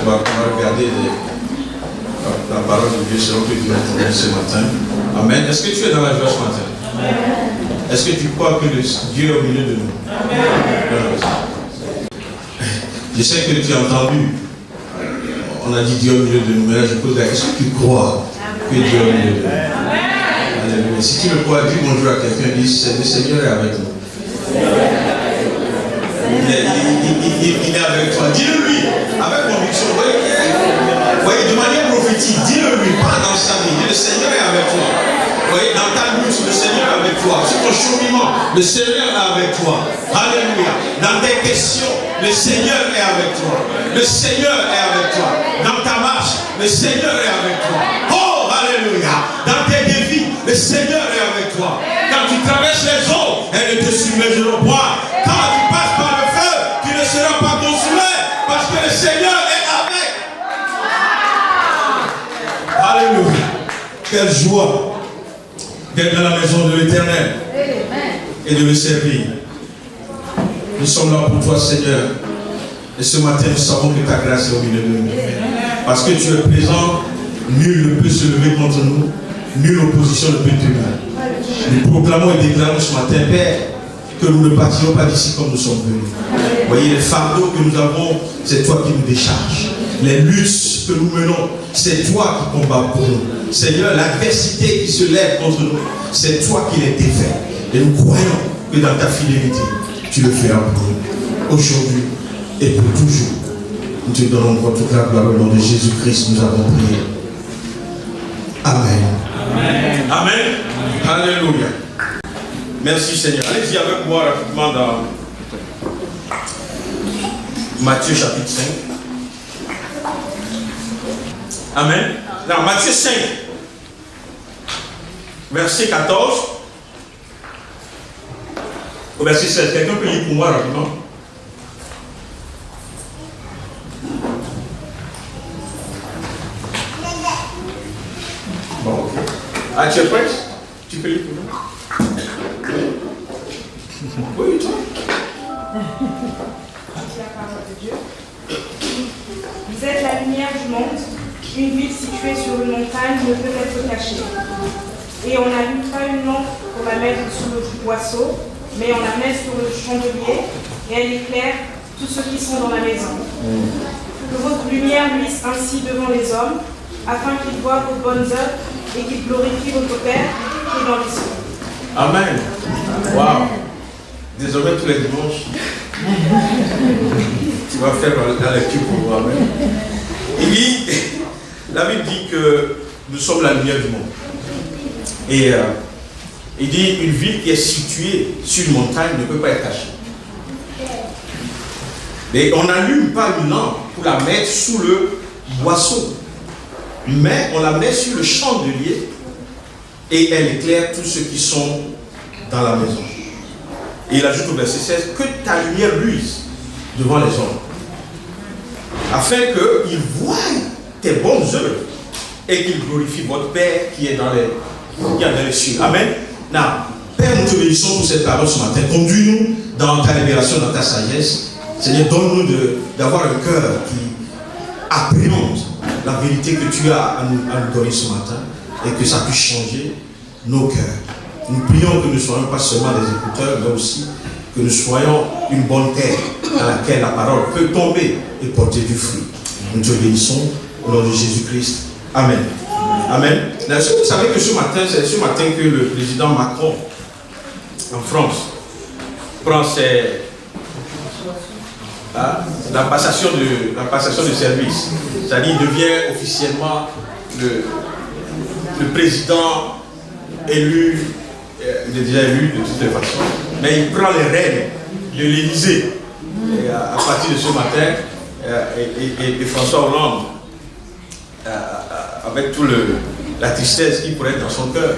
va regarder la parole de Dieu selon que Dieu a entendu ce matin. Amen. Est-ce que tu es dans la joie ce matin? Amen. Est-ce que tu crois que Dieu est au milieu de nous? Amen. Je sais que tu as entendu. On a dit Dieu au milieu de nous, mais là je pose la question. Est-ce que tu crois que Dieu est au milieu de nous? Alléluia. Si tu le crois, dis bonjour à quelqu'un, dis le Seigneur est avec nous. Il est avec toi. Dis-le lui, avec conviction. Voyez, de manière prophétique, dis-le lui, pas dans sa vie. Le Seigneur est avec toi. Voyez, dans ta lutte, le Seigneur est avec toi. Sur ton cheminement, le Seigneur est avec toi. Alléluia. Dans tes questions, le Seigneur est avec toi. Le Seigneur est avec toi. Dans ta marche, le Seigneur est avec toi. Oh, alléluia. Dans tes défis, le Seigneur est avec toi. Quand tu traverses les eaux, elles ne te submergeront pas. Quand tu passes par le feu, tu ne seras pas consumé. Parce que le Seigneur est avec. Alléluia. Quelle joie d'être dans la maison de l'Éternel et de le servir. Nous sommes là pour toi, Seigneur. Et ce matin, nous savons que ta grâce est au milieu de nous. Parce que tu es présent, nul ne peut se lever contre nous, nulle opposition ne peut tenir. Nous proclamons et déclarons ce matin, Père, que nous ne partirons pas d'ici comme nous sommes venus. Voyez, les fardeaux que nous avons, c'est toi qui nous décharges. Les luttes que nous menons, c'est toi qui combats pour nous. Seigneur, l'adversité qui se lève contre nous, c'est toi qui les défais. Et nous croyons que dans ta fidélité, tu le feras pour nous. Aujourd'hui et pour toujours. Nous te donnons toute la gloire au nom de Jésus-Christ. Nous avons prié. Amen. Amen. Amen. Alléluia. Merci Seigneur. Allez-y avec moi rapidement dans Matthieu chapitre 5. Amen. Dans Matthieu 5, verset 14 au verset 16. Quelqu'un peut lire pour moi rapidement? Bon, ok. Ah, tu es prêt? Tu peux lire pour moi? Oui, toi. C'est la parole de Dieu. Vous êtes la lumière du monde. Une ville située sur une montagne ne peut être cachée. Et on n'allume pas une lampe pour la mettre sous le boisseau, mais on la met sur le chandelier et elle éclaire tous ceux qui sont dans la maison. Que votre lumière luise ainsi devant les hommes, afin qu'ils voient vos bonnes œuvres et qu'ils glorifient votre Père qui est dans les cieux. Amen. Wow. Désormais, tous les dimanches, tu vas faire la lecture pour moi. Amen. Il dit, la Bible dit que nous sommes la lumière du monde. Et il dit une ville qui est située sur une montagne ne peut pas être cachée. Mais on n'allume pas une lampe pour la mettre sous le boisseau. Mais on la met sur le chandelier et elle éclaire tous ceux qui sont dans la maison. Et il ajoute au verset 16 que ta lumière luise devant les hommes, afin qu'ils voient tes bonnes œuvres et qu'ils glorifient votre Père qui est dans les cieux. Amen. Now, Père, nous te bénissons pour cette parole ce matin. Conduis-nous dans ta révélation, dans ta sagesse. Seigneur, donne-nous d'avoir un cœur qui appréhende la vérité que tu as à nous donner ce matin et que ça puisse changer nos cœurs. Nous prions que nous ne soyons pas seulement des écouteurs, mais aussi que nous soyons une bonne terre dans laquelle la parole peut tomber et porter du fruit. Nous te bénissons au nom de Jésus-Christ. Amen. Amen. Est-ce que vous savez que ce matin, c'est ce matin que le président Macron, en France, prend la passation de service. C'est-à-dire il devient officiellement le président élu. Il est déjà élu de toutes les façons, mais il prend les rênes de l'Élysée à partir de ce matin. Et François Hollande, avec toute la tristesse qui pourrait être dans son cœur,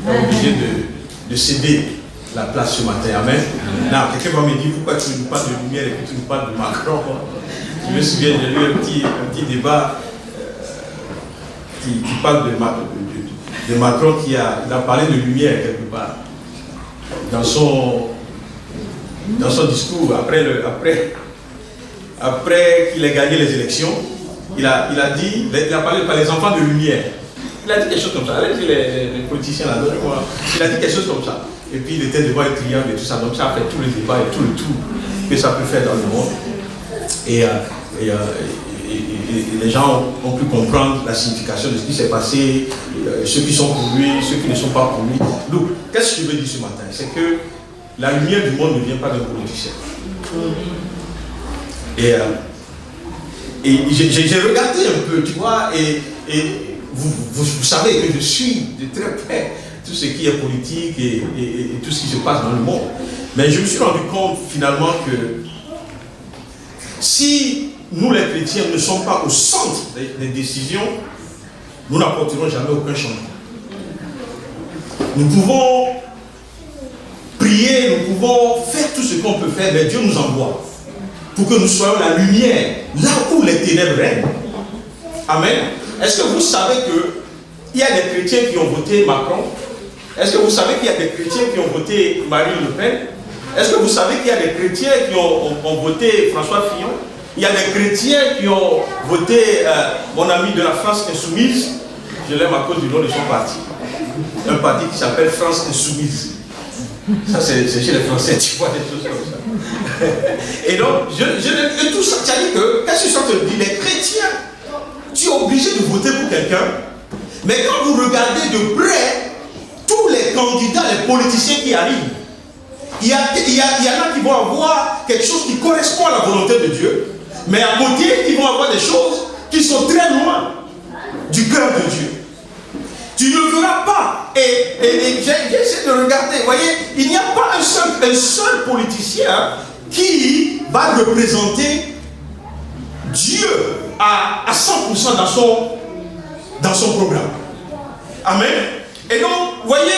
est obligé de céder la place ce matin. Amen. Là, quelqu'un va me dire pourquoi tu nous parles de lumière et que tu nous parles de Macron. Je me souviens, j'ai lu un petit débat qui parle de Macron il a parlé de lumière quelque part dans son discours après qu'il ait gagné les élections. il a parlé par les enfants de lumière. Il a dit quelque chose comme ça. Allez, les politiciens là, il a dit quelque chose comme ça. Et puis il était devant les triangles et tout ça. Donc ça a fait tout le débat et tout le tour que ça peut faire dans le monde. Et les gens ont pu comprendre la signification de ce qui s'est passé, ceux qui sont pour lui, ceux qui ne sont pas pour lui. Donc, qu'est-ce que je veux dire ce matin? C'est que la lumière du monde ne vient pas d'un politicien. Et j'ai regardé un peu, tu vois, et vous savez que je suis de très près tout ce qui est politique et tout ce qui se passe dans le monde. Mais je me suis rendu compte finalement que si nous les chrétiens ne sommes pas au centre des décisions, nous n'apporterons jamais aucun changement. Nous pouvons prier, nous pouvons faire tout ce qu'on peut faire, mais Dieu nous envoie pour que nous soyons la lumière là où les ténèbres règnent. Amen. Est-ce que vous savez qu'il y a des chrétiens qui ont voté Macron? Est-ce que vous savez qu'il y a des chrétiens qui ont voté Marine Le Pen? Est-ce que vous savez qu'il y a des chrétiens qui ont voté François Fillon? Il y a des chrétiens qui ont voté mon ami de la France Insoumise. Je l'aime à cause du nom de son parti. Un parti qui s'appelle France Insoumise. Ça, c'est chez les Français, tu vois, des choses comme ça. Et donc, tout ça, ça dit que, qu'est-ce que ça te dit? Les chrétiens, tu es obligé de voter pour quelqu'un, mais quand vous regardez de près tous les candidats, les politiciens qui arrivent, il y en a qui vont avoir quelque chose qui correspond à la volonté de Dieu, mais à côté, ils vont avoir des choses qui sont très loin du cœur de Dieu. Tu ne verras pas. Et j'ai essayé de regarder. Vous voyez, il n'y a pas un seul politicien qui va représenter Dieu à 100% dans son programme. Amen. Et donc, vous voyez,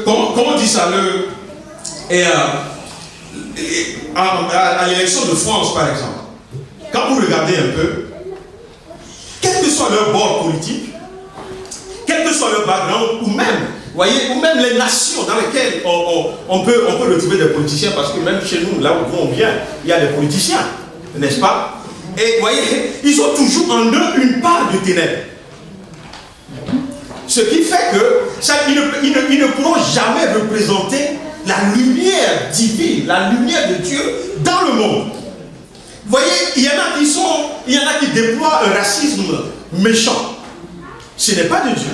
comment on dit ça, à l'élection de France, par exemple, quand vous regardez un peu, quel que soit leur bord politique, quel que soit leur background, ou même les nations dans lesquelles on peut retrouver des politiciens, parce que même chez nous, là où on vient, il y a des politiciens, n'est-ce pas? Et vous voyez, ils ont toujours en eux une part de ténèbres. Ce qui fait qu'ils ne pourront jamais représenter la lumière divine, la lumière de Dieu dans le monde. Vous voyez, il y en a qui déploient un racisme méchant. Ce n'est pas de Dieu.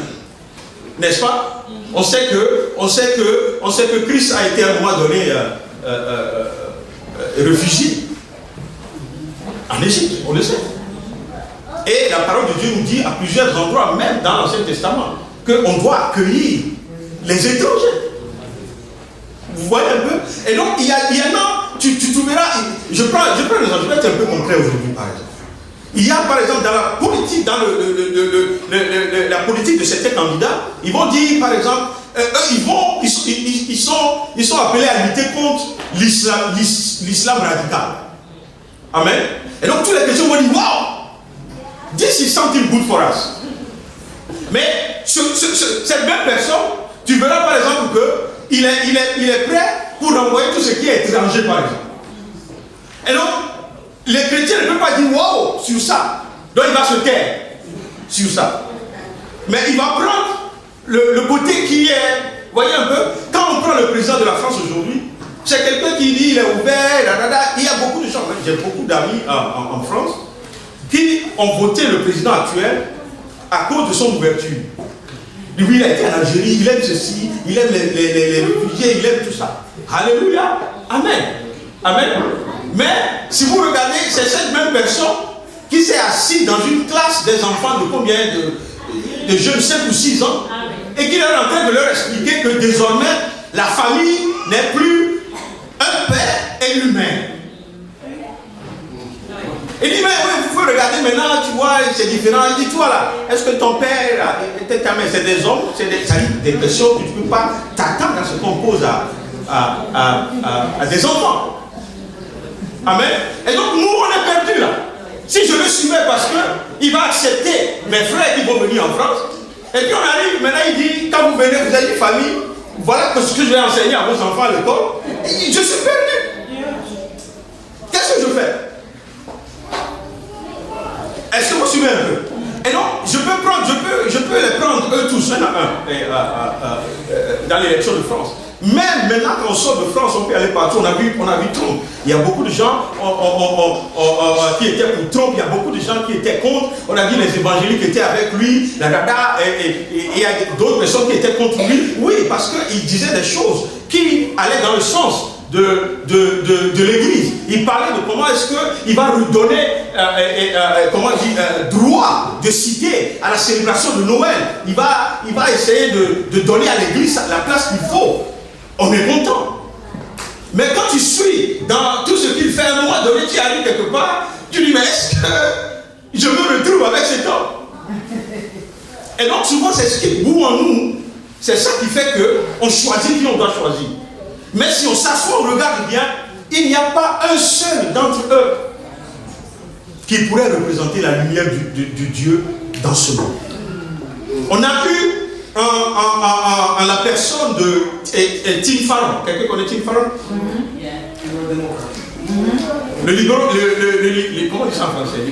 N'est-ce pas? On sait que Christ a été à un moment donné réfugié en Égypte, on le sait. Et la parole de Dieu nous dit à plusieurs endroits, même dans l'Ancien Testament, qu'on doit accueillir les étrangers. Vous voyez un peu? Et donc, il y en a, tu verras, je prends les exemples, je vais être un peu concret aujourd'hui, par exemple. Il y a, par exemple, dans la politique, la politique de certains candidats, ils vont dire, par exemple, ils sont appelés à lutter contre l'islam radical. Amen. Et donc, tous les chrétiens vont dire, wow, this is something good for us. Mais cette même personne, tu verras par exemple qu'il est prêt pour envoyer tout ce qui est étranger, par exemple. Et donc, les chrétiens ne peuvent pas dire wow sur ça. Donc il va se taire sur ça. Mais il va prendre le côté qui est, vous voyez un peu, quand on prend le président de la France aujourd'hui, c'est quelqu'un qui dit il est ouvert, il y a beaucoup de gens, j'ai beaucoup d'amis en France, qui ont voté le président actuel à cause de son ouverture. Lui, il a été en Algérie, il aime ceci, il aime les réfugiés, il aime tout ça. Alléluia. Amen. Amen. Mais si vous regardez, c'est cette même personne qui s'est assise dans une classe des enfants de combien de jeunes, 5 ou 6 ans, et qui est en train de leur expliquer que désormais, la famille n'est plus un père et une mère. Il dit, mais oui, vous pouvez regarder maintenant, tu vois, c'est différent. Il dit, toi là, est-ce que ton père était ta mère? C'est des hommes, c'est des questions que tu ne peux pas t'attendre à ce qu'on pose à des enfants. Amen. Et donc, nous, on est perdus là. Si je le suivais parce qu'il va accepter mes frères qui vont venir en France, et puis on arrive, maintenant il dit, quand vous venez, vous avez une famille, voilà ce que je vais enseigner à vos enfants à l'école, je suis perdu. Qu'est-ce que je fais? dans l'élection de France. Même maintenant qu'on sort de France, on peut aller partout. On a vu Trump. Il y a beaucoup de gens qui étaient pour Trump, il y a beaucoup de gens qui étaient contre. On a vu les évangéliques qui étaient avec lui, et il y a d'autres personnes qui étaient contre lui. Oui, parce qu'il disait des choses qui allaient dans le sens de l'Église. Il parlait de comment est-ce qu'il va lui donner droit de citer à la célébration de Noël. Il va essayer de donner à l'Église la place qu'il faut. On est content. Mais quand tu suis dans tout ce qu'il fait, à un moment donné, tu arrives quelque part, tu dis, mais est-ce que je me retrouve avec cet homme? Et donc souvent c'est ce qui boue en nous. C'est ça qui fait qu'on choisit qui on doit choisir. Mais si on s'assoit, on regarde bien, il n'y a pas un seul d'entre eux qui pourrait représenter la lumière du Dieu dans ce monde. On a eu en la personne de Tim Farron. Quelqu'un connaît Tim Farron? Le libéral, comment on dit ça en français?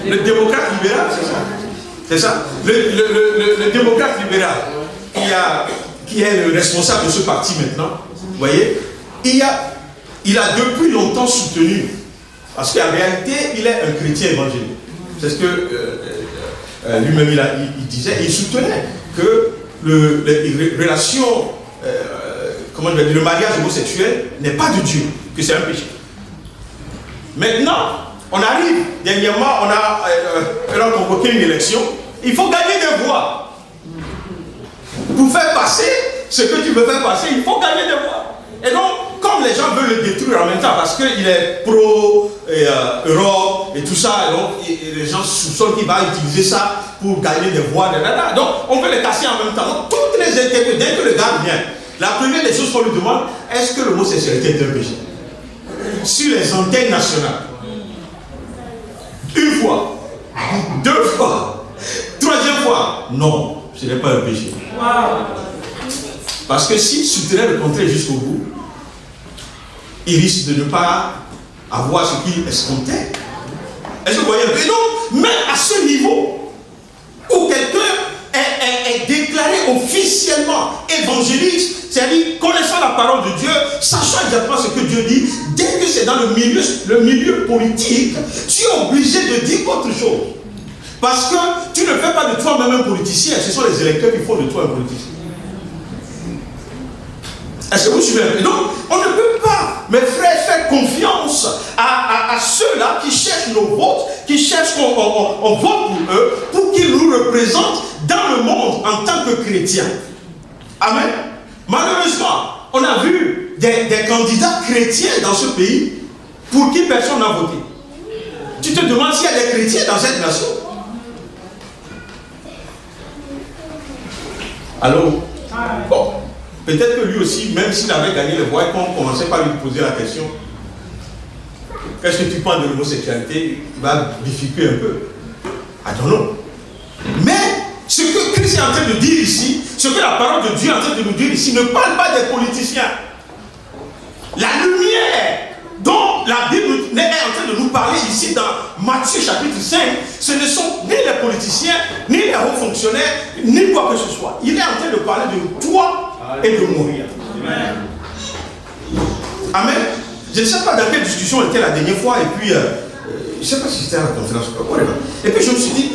Le démocrate libéral, c'est ça? C'est ça? Le démocrate libéral qui est le responsable de ce parti maintenant, vous voyez, il a depuis longtemps soutenu, parce qu'en réalité, il est un chrétien évangélique. C'est ce que lui-même il disait, il soutenait que les relations, le mariage homosexuel n'est pas de Dieu, que c'est un péché. Maintenant, on arrive, dernièrement, on a convoqué une élection, il faut gagner des voix. Pour faire passer ce que tu veux faire passer, il faut gagner des voix. Et donc, comme les gens veulent le détruire en même temps, parce qu'il est pro-Europe et tout ça, et donc les gens soupçonnent qu'il va utiliser ça pour gagner des voix, donc on veut les casser en même temps. Donc, toutes les interviews, dès que le gars vient, la première des choses qu'on lui demande, est-ce que l'homosexualité est un péché? Sur les antennes nationales. Une fois, deux fois, troisième fois, non, ce n'est pas un péché. Parce que s'il soutient le contraire jusqu'au bout, il risque de ne pas avoir ce qu'il escomptait. Est-ce que vous voyez un peu? Donc, même à ce niveau, où quelqu'un est déclaré officiellement évangéliste, c'est-à-dire connaissant la parole de Dieu, sachant exactement ce que Dieu dit, dès que c'est dans le milieu politique, tu es obligé de dire autre chose. Parce que tu ne fais pas de toi-même un politicien, ce sont les électeurs qui font de toi un politicien. Est-ce que vous suivez? Et donc, on ne peut pas, mes frères, faire confiance à ceux-là qui cherchent nos votes, qui cherchent qu'on vote pour eux, pour qu'ils nous représentent dans le monde en tant que chrétiens. Amen. Malheureusement, on a vu des candidats chrétiens dans ce pays pour qui personne n'a voté. Tu te demandes s'il y a des chrétiens dans cette nation. Allô? Bon. Peut-être que lui aussi, même s'il avait gagné les voix, qu'on ne commençait pas à lui poser la question, qu'est-ce que tu penses de l'homosexualité? Il va bifurquer un peu. Attends-nous. Mais ce que Christ est en train de dire ici, ce que la parole de Dieu est en train de nous dire ici, ne parle pas des politiciens. La lumière dont la Bible est en train de nous parler ici dans Matthieu chapitre 5, ce ne sont ni les politiciens, ni les hauts fonctionnaires, ni quoi que ce soit. Il est en train de parler de toi et de mourir. Amen. Amen. Je ne sais pas dans quelle discussion on était la dernière fois, et puis je ne sais pas si c'était à la conférence ou quoi. Et puis je me suis dit,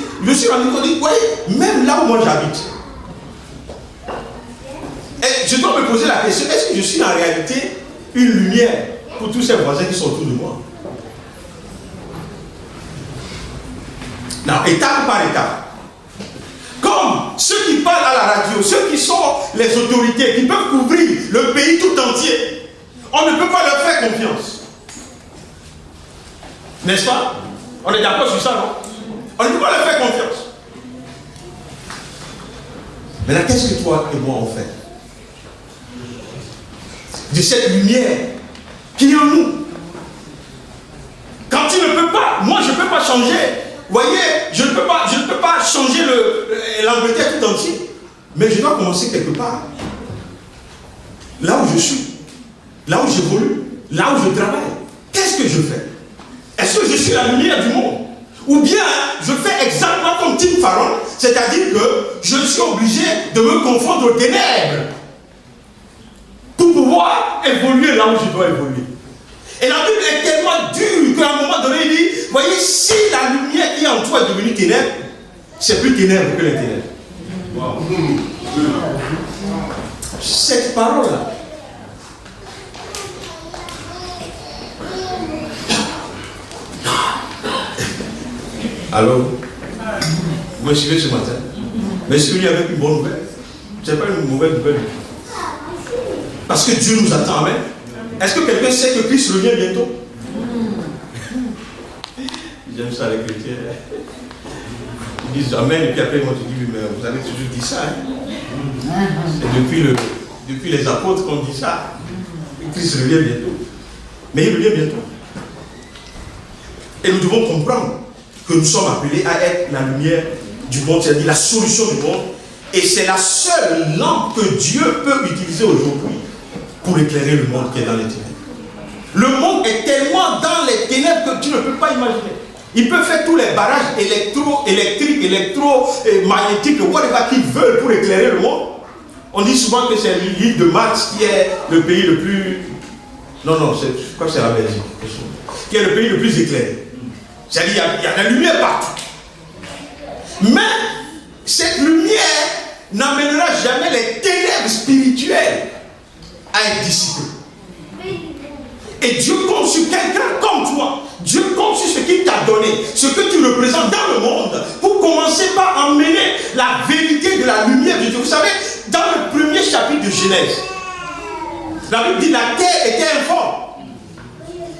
rendu compte, oui, même là où moi j'habite, et je dois me poser la question, est-ce que je suis en réalité une lumière pour tous ces voisins qui sont autour de moi? Non, étape par étape. Comme ceux qui parlent à la radio, ceux qui sont les autorités, qui peuvent couvrir le pays tout entier, on ne peut pas leur faire confiance. N'est-ce pas? On est d'accord sur ça, non? On ne peut pas leur faire confiance. Mais là, qu'est-ce que toi et moi on fait de cette lumière qui est en nous? Quand tu ne peux pas, moi je ne peux pas changer. Vous voyez, je ne peux pas changer l'Angleterre tout entier. Mais je dois commencer quelque part. Là où je suis, là où j'évolue, là où je travaille. Qu'est-ce que je fais? Est-ce que je suis la lumière du monde? Ou bien je fais exactement comme Tim Farron, c'est-à-dire que je suis obligé de me confondre aux ténèbres pour pouvoir évoluer là où je dois évoluer. Et la Bible est tellement dure qu'à un moment donné, il dit, voyez, si la lumière qui est en toi est devenue ténèbres, c'est plus ténèbres que les ténèbres. Wow. Cette parole-là, alors, vous me suivez ce matin? Mais si vous venez avec une bonne nouvelle, ce n'est pas une mauvaise nouvelle. Parce que Dieu nous attend, amen. Est-ce que quelqu'un sait que Christ revient bientôt? J'aime ça les chrétiens. Ils disent amen et puis après moi je dis mais vous avez toujours dit ça. Hein? C'est depuis les apôtres qu'on dit ça. Christ revient bientôt. Mais il revient bientôt. Et nous devons comprendre que nous sommes appelés à être la lumière du monde, c'est-à-dire la solution du monde. Et c'est la seule lampe que Dieu peut utiliser aujourd'hui pour éclairer le monde qui est dans les ténèbres. Le monde est tellement dans les ténèbres que tu ne peux pas imaginer. Ils peuvent faire tous les barrages électriques, électromagnétiques, whatever qu'ils veulent pour éclairer le monde. On dit souvent que c'est l'île de Mars qui est le pays le plus... Non, je crois que c'est la Belgique. Qui est le pays le plus éclairé. C'est-à-dire qu'il y a la lumière partout. Mais cette lumière n'amènera jamais les ténèbres spirituelles à être dissipées. Et Dieu compte sur quelqu'un comme toi. Dieu compte sur ce qu'il t'a donné, ce que tu représentes dans le monde, pour commencer par emmener la vérité de la lumière de Dieu. Vous savez, dans le premier chapitre de Genèse, la Bible dit la terre était informe.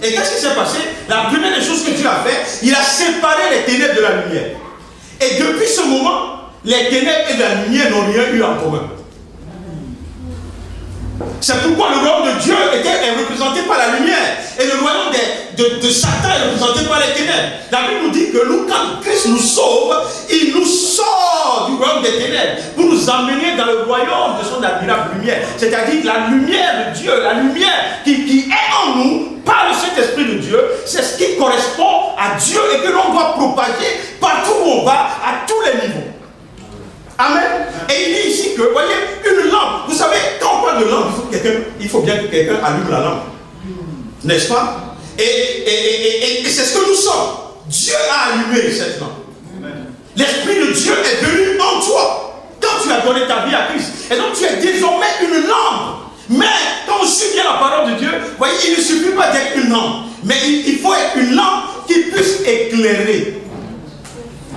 Et qu'est-ce qui s'est passé? La première des choses que Dieu a fait, il a séparé les ténèbres de la lumière. Et depuis ce moment, les ténèbres et la lumière n'ont rien eu en commun. C'est pourquoi le royaume de Dieu est représenté par la lumière. Et le royaume de Satan est représenté par les ténèbres. La Bible nous dit que nous, quand Christ nous sauve, il nous sort du royaume des ténèbres pour nous emmener dans le royaume de son admirable lumière. C'est-à-dire la lumière de Dieu, la lumière qui est en nous par le Saint-Esprit de Dieu, c'est ce qui correspond à Dieu et que l'on doit propager partout où on va, à tous les niveaux. Amen. Et il dit ici que, voyez, une lampe. Vous savez, quand on parle de lampe, il faut bien que quelqu'un allume la lampe. N'est-ce pas? Et c'est ce que nous sommes. Dieu a allumé cette lampe. L'Esprit de Dieu est venu en toi. Quand tu as donné ta vie à Christ. Et donc tu es désormais une lampe. Mais quand on suit bien la parole de Dieu, voyez, il ne suffit pas d'être une lampe. Mais il faut être une lampe qui puisse éclairer.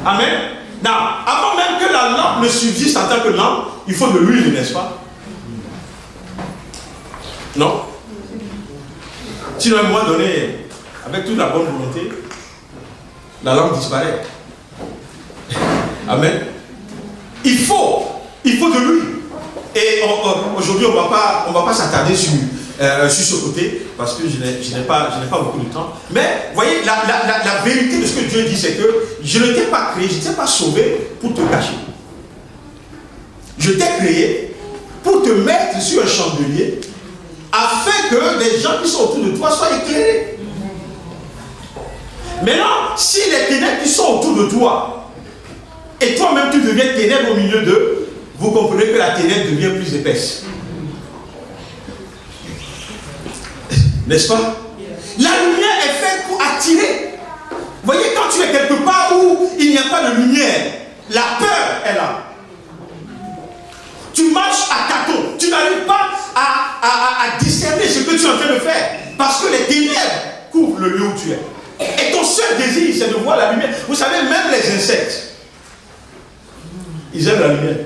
Amen. Non, avant même que la lampe ne subsiste en tant que lampe, il faut de l'huile, n'est-ce pas? Non? Sinon, à un moment donné, avec toute la bonne volonté, la lampe disparaît. Amen. Il faut de l'huile. Et aujourd'hui, on ne va pas s'attarder sur ce côté, parce que je n'ai pas beaucoup de temps. Mais, voyez, la vérité de ce que Dieu dit, c'est que je ne t'ai pas créé, je ne t'ai pas sauvé pour te cacher. Je t'ai créé pour te mettre sur un chandelier, afin que les gens qui sont autour de toi soient éclairés. Maintenant, si les ténèbres qui sont autour de toi, et toi-même tu deviens ténèbres au milieu d'eux, vous comprenez que la ténèbre devient plus épaisse. N'est-ce pas? La lumière est faite pour attirer. Vous voyez, quand tu es quelque part où il n'y a pas de lumière, la peur est là. Tu marches à tâtons. Tu n'arrives pas à discerner ce que tu es en train de faire. Parce que les ténèbres couvrent le lieu où tu es. Et ton seul désir, c'est de voir la lumière. Vous savez, même les insectes, ils aiment la lumière.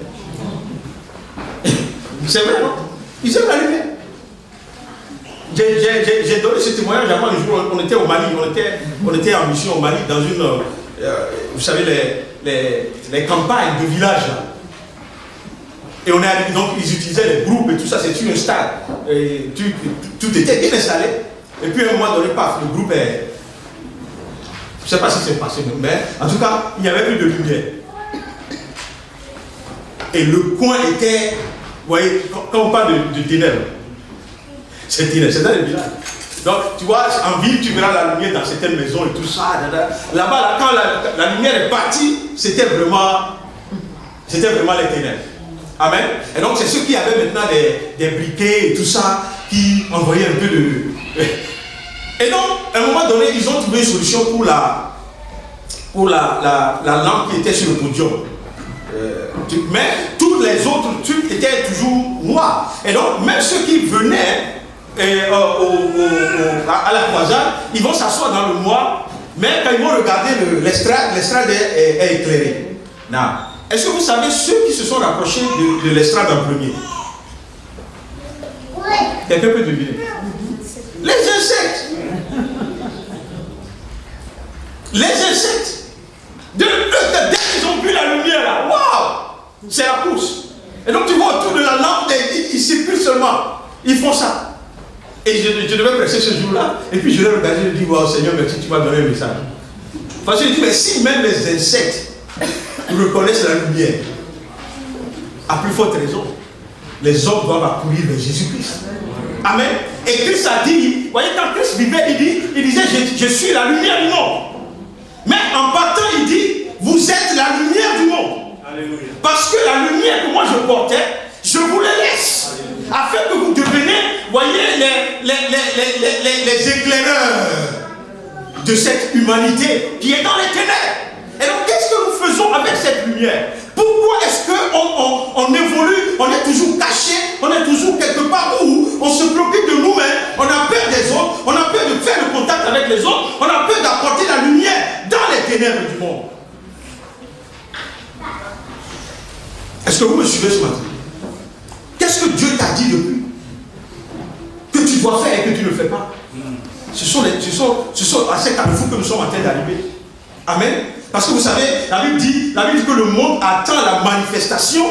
C'est vrai, non? Ils aiment la lumière. J'ai donné ce témoignage avant le jour, on était au Mali, on était en mission au Mali dans une, vous savez, les campagnes de village là. Et on est arrivé, donc ils utilisaient les groupes et tout ça, c'est sur un stade. Et tout était bien installé. Et puis à un moment donné, paf, le groupe est... Je ne sais pas si c'est passé, mais en tout cas, il n'y avait plus de lumière. Et le coin était, vous voyez, quand on parle de ténèbres, c'est ténèbres, c'est dans les villages. Donc, tu vois, en ville, tu verras la lumière dans certaines maisons et tout ça. Là-bas, là, quand la lumière est partie, c'était vraiment C'était vraiment les ténèbres. Amen. Et donc c'est ceux qui avaient maintenant des briquets et tout ça, qui envoyaient un peu de... Et donc, à un moment donné, ils ont trouvé une solution pour la lampe qui était sur le podium. Mais tous les autres trucs étaient toujours noirs. Et donc, même ceux qui venaient à la croisade, ils vont s'asseoir dans le noir, mais quand ils vont regarder l'estrade est éclairée. Est-ce que vous savez ceux qui se sont rapprochés de l'estrade en premier? Quelqu'un peut deviner? Les insectes. Les insectes. Dès qu'ils ont vu la lumière là, waouh! C'est la course. Et donc tu vois autour de la lampe, ils circulent seulement. Ils font ça. Et je devais prêcher ce jour-là. Et puis je l'ai regardé, je dis, waouh Seigneur, merci, tu m'as donné un message. Parce que je dis, mais si même les insectes reconnaissent la lumière, à plus forte raison, les hommes doivent accourir vers Jésus-Christ. Amen. Et Christ a dit, voyez, quand Christ vivait, il disait, je suis la lumière du monde. Mais en partant, il dit, vous êtes la lumière du monde. Alléluia. Parce que la lumière que moi je portais, je vous la laisse. Alléluia. Afin que vous deveniez, voyez, les éclaireurs de cette humanité qui est dans les ténèbres. Et donc, qu'est-ce que nous faisons avec cette lumière? Pourquoi est-ce qu'on évolue, on est toujours caché, on est toujours quelque part où on se préoccupe de nous-mêmes, on a peur des autres, on a peur de faire le contact avec les autres, on a peur d'apporter la lumière dans les ténèbres du monde. Est-ce que vous me suivez ce matin? Qu'est-ce que Dieu t'a dit depuis que tu dois faire et que tu ne fais pas? Ce sont à ces carrefours que nous sommes en train d'arriver. Amen. Parce que vous savez, la Bible dit que le monde attend la manifestation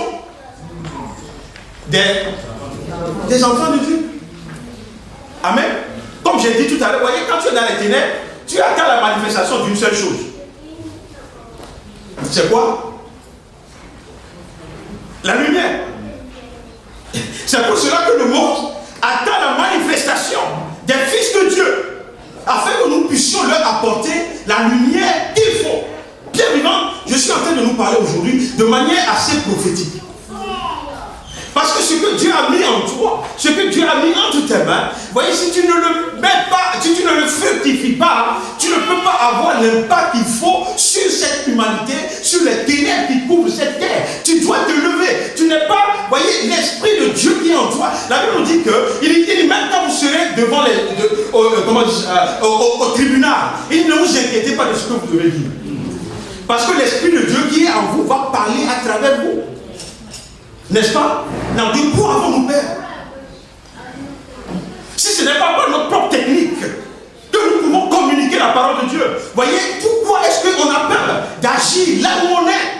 des enfants de Dieu. Amen. Comme j'ai dit tout à l'heure, vous voyez, quand tu es dans les ténèbres, tu attends la manifestation d'une seule chose. C'est quoi? La lumière. C'est pour cela que le monde attend la manifestation des fils de Dieu, afin que nous puissions leur apporter la lumière qu'il faut. Bien vivant, je suis en train de nous parler aujourd'hui de manière assez prophétique. Parce que ce que Dieu a mis en toi, ce que Dieu a mis entre tes mains, voyez, si tu ne le mets pas, si tu ne le fructifies pas, tu ne peux pas avoir l'impact qu'il faut sur cette humanité, sur les ténèbres qui couvrent cette terre. Tu dois te lever. Tu n'es pas, voyez, l'esprit de Dieu qui est en toi. La Bible nous dit que, il dit même quand vous serez devant au tribunal, il ne vous inquiétez pas de ce que vous devez dire. Parce que l'esprit de Dieu qui est en vous va parler à travers vous. N'est-ce pas? Non, de quoi avons-nous peur? Si ce n'est pas par notre propre technique que nous pouvons communiquer la parole de Dieu. Voyez, pourquoi est-ce qu'on a peur d'agir là où on est?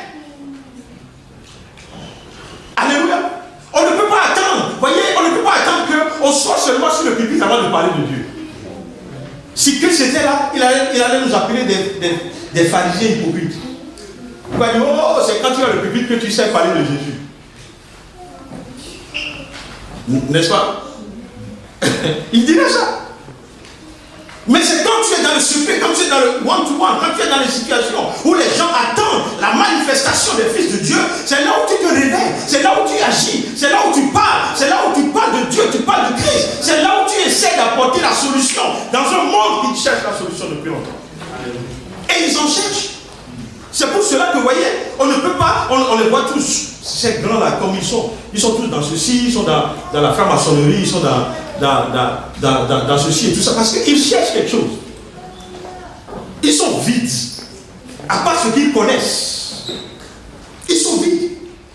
Alléluia. On ne peut pas attendre. Voyez, on ne peut pas attendre qu'on soit seulement sur le pupitre avant de parler de Dieu. Si Christ était là, il allait nous appeler des pharisiens hypocrites. Il va dire, oh, c'est quand tu as le pupitre que tu sais parler de Jésus. N'est-ce pas? Il dirait ça. Mais c'est quand tu es dans le secret, quand tu es dans le one-to-one, quand tu es dans les situations où les gens attendent la manifestation des fils de Dieu, c'est là où tu te réveilles, c'est là où tu agis, c'est là où tu parles, c'est là où tu parles de Dieu, tu parles de Christ, c'est là où tu essaies d'apporter la solution dans un monde qui cherche la solution depuis longtemps. Et ils en cherchent. C'est pour cela que, vous voyez, on ne peut pas, on les voit tous, ces grands-là, comme ils sont tous dans ceci, ils sont dans la franc-maçonnerie, ils sont dans ceci et tout ça, parce qu'ils cherchent quelque chose. Ils sont vides, à part ce qu'ils connaissent. Ils sont vides.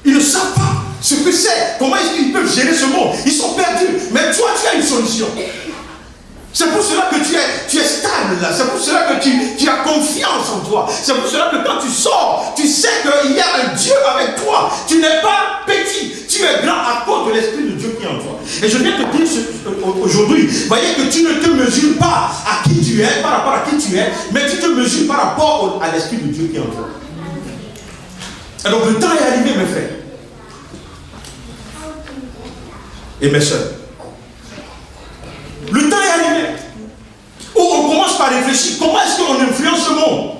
Ils ne savent pas ce que c'est, comment ils peuvent gérer ce monde. Ils sont perdus. Mais toi, tu as une solution. C'est pour cela que tu es stable là. C'est pour cela que tu as confiance en toi. C'est pour cela que quand tu sors, tu sais qu'il y a un Dieu avec toi. Tu n'es pas petit, tu es grand à cause de l'Esprit de Dieu qui est en toi. Et je viens te dire aujourd'hui, voyez que tu ne te mesures pas à qui tu es, par rapport à qui tu es, mais tu te mesures par rapport à l'Esprit de Dieu qui est en toi. Et donc le temps est arrivé, mes frères et mes soeurs. Le temps est arrivé où on commence par réfléchir comment est-ce qu'on influence le monde.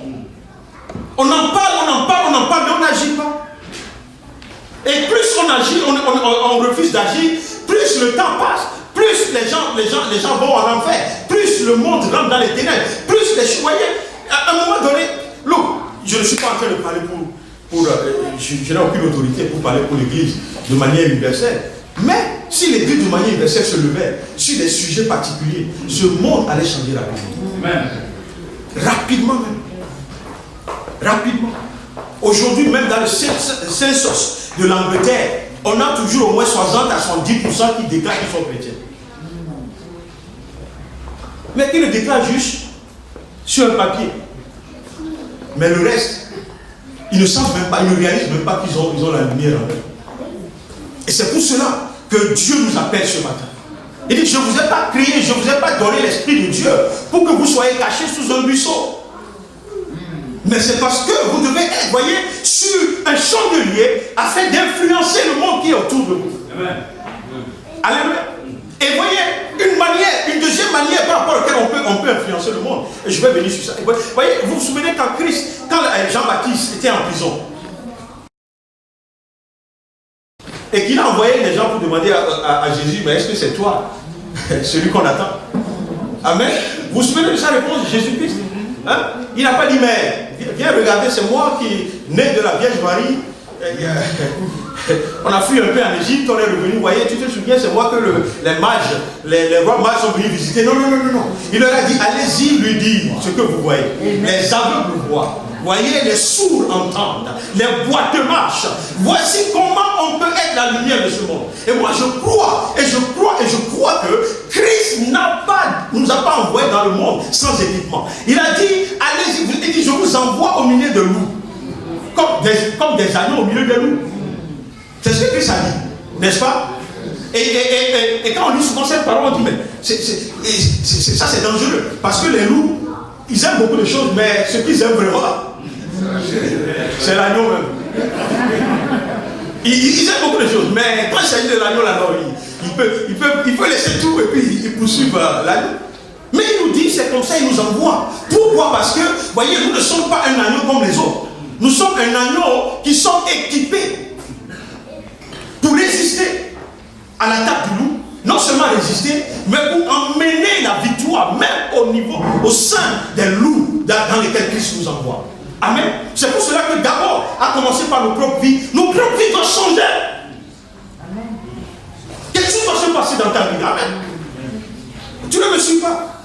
On en parle, mais on n'agit pas. Et plus on agit, on refuse d'agir, plus le temps passe, plus les gens vont en enfer, plus le monde rentre dans les ténèbres, plus les choyés. À un moment donné, je ne suis pas en train de parler je n'ai aucune autorité pour parler pour l'Église de manière universelle. Mais si l'Église de manière universelle se levait sur des sujets particuliers, ce monde allait changer rapidement. Amen. Rapidement même. Rapidement. Aujourd'hui, même dans le census de l'Angleterre, on a toujours au moins 60 à 70% qui déclarent qu'ils sont chrétiens. Mais qui le déclarent juste sur un papier. Mais le reste, ils ne savent même pas, ils ne réalisent même pas qu'ils ont la lumière en eux. Et c'est pour cela que Dieu nous appelle ce matin. Il dit, je ne vous ai pas créé, je ne vous ai pas donné l'Esprit de Dieu pour que vous soyez cachés sous un buisson. Mais c'est parce que vous devez être, voyez, sur un chandelier afin d'influencer le monde qui est autour de vous. Amen. Alléluia. Et voyez, une deuxième manière par rapport à laquelle on peut influencer le monde. Et je vais venir sur ça. Et voyez, vous vous souvenez quand Jean-Baptiste était en prison et qu'il a envoyé des gens pour demander à Jésus, mais est-ce que c'est toi, celui qu'on attend? Amen. Vous vous souvenez de sa réponse de Jésus-Christ? Hein? Il n'a pas dit, mais viens regarder, c'est moi qui né de la Vierge Marie. On a fui un peu en Égypte, on est revenu, vous voyez, tu te souviens, c'est moi que les mages, les rois mages sont venus visiter. Non. Il leur a dit, allez-y lui dire ce que vous voyez. Les aveugles voient. Voyez, les sourds entendent, les boiteux marchent. Voici comment on peut être la lumière de ce monde. Et moi je crois que Christ nous a pas envoyé dans le monde sans équipement. Il a dit, allez-y, il dit, je vous envoie au milieu de loups. Comme des agneaux au milieu des loups. C'est ce que Christ a dit, n'est-ce pas? Et quand on lit souvent cette parole, on dit, mais ça c'est dangereux. Parce que les loups, ils aiment beaucoup de choses, mais ce qu'ils aiment vraiment, c'est l'agneau même. Ils aiment beaucoup de choses, mais quand il s'agit de l'agneau, là, il peut laisser tout et puis il poursuit l'agneau. Mais il nous dit, c'est comme ça, il nous envoie. Pourquoi? Parce que, voyez, nous ne sommes pas un agneau comme les autres. Nous sommes un agneau qui sont équipés pour résister à l'attaque du loup. Non seulement résister, mais pour emmener la victoire, même au sein des loups dans lesquels Christ nous envoie. Amen. C'est pour cela que d'abord, à commencer par nos propres vies doivent changer. Amen. Quelque chose doit se passer dans ta vie. Amen. Tu ne me suis pas.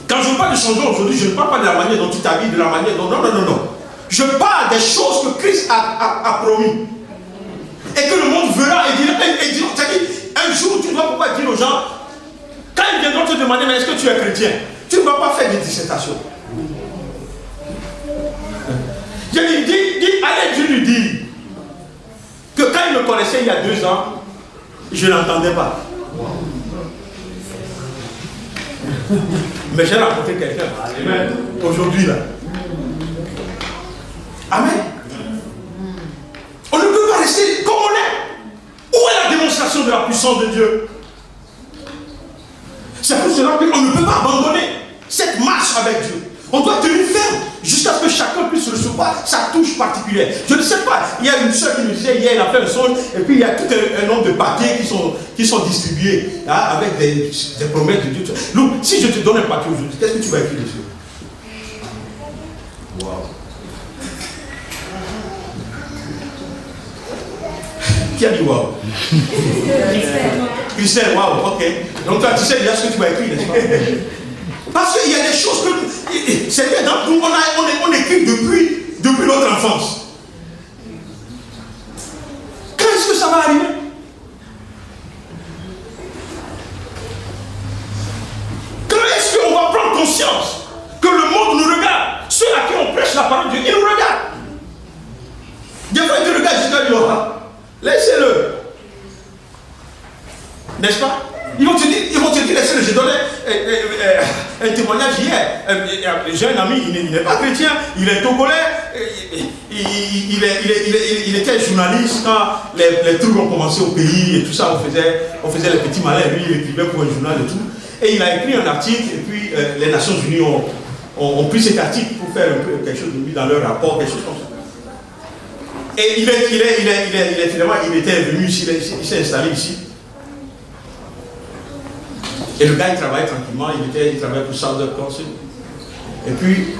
Quand je parle de changement aujourd'hui, je ne parle pas de la manière dont tu t'habilles, de la manière dont... Non. Je parle des choses que Christ a promis. Et que le monde verra et dira, un jour tu dois pouvoir dire aux gens, quand ils viendront te demander, mais est-ce que tu es chrétien? Tu ne vas pas faire des dissertations. Je dis, allez Dieu lui dire que quand il me connaissait il y a 2 ans, je n'entendais pas. Mais j'ai rencontré quelqu'un aujourd'hui là. Amen. On ne peut pas rester comme on est. Où est la démonstration de la puissance de Dieu? C'est pour cela qu'on ne peut pas abandonner cette marche avec Dieu. On doit tenir ferme jusqu'à ce que chacun puisse recevoir sa touche particulière. Je ne sais pas, il y a une soeur qui me disait hier, il a fait un songe, et puis il y a tout un nombre de papiers qui sont distribués avec des promesses de Dieu. Donc, si je te donne un papier aujourd'hui, qu'est-ce que tu vas écrire dessus? Wow. Qui a dit wow? Christelle, wow, ok. Donc toi, tu sais déjà ce que tu vas écrire, n'est-ce pas? Parce qu'il y a des choses que certains d'entre nous, on écrit depuis notre enfance. Quand est-ce que ça va arriver? Quand est-ce qu'on va prendre conscience que le monde nous regarde? Ceux à qui on prêche la parole de Dieu, ils nous regardent. Des fois, ils te regardent jusqu'à lui, laissez-le. N'est-ce pas? Ils vont te dire, laissez-le. Je donnais un témoignage hier. J'ai un ami, il n'est pas chrétien, il est togolais, il était journaliste quand les trucs ont commencé au pays et tout ça, on faisait les petits malins, lui il écrivait pour un journal et tout. Et il a écrit un article et puis les Nations Unies ont pris cet article pour faire un peu quelque chose de mis dans leur rapport, quelque chose comme ça. Et finalement, il était venu ici, il s'est installé ici. Et le gars, il travaille tranquillement, il travaille pour Southern Council. Et puis,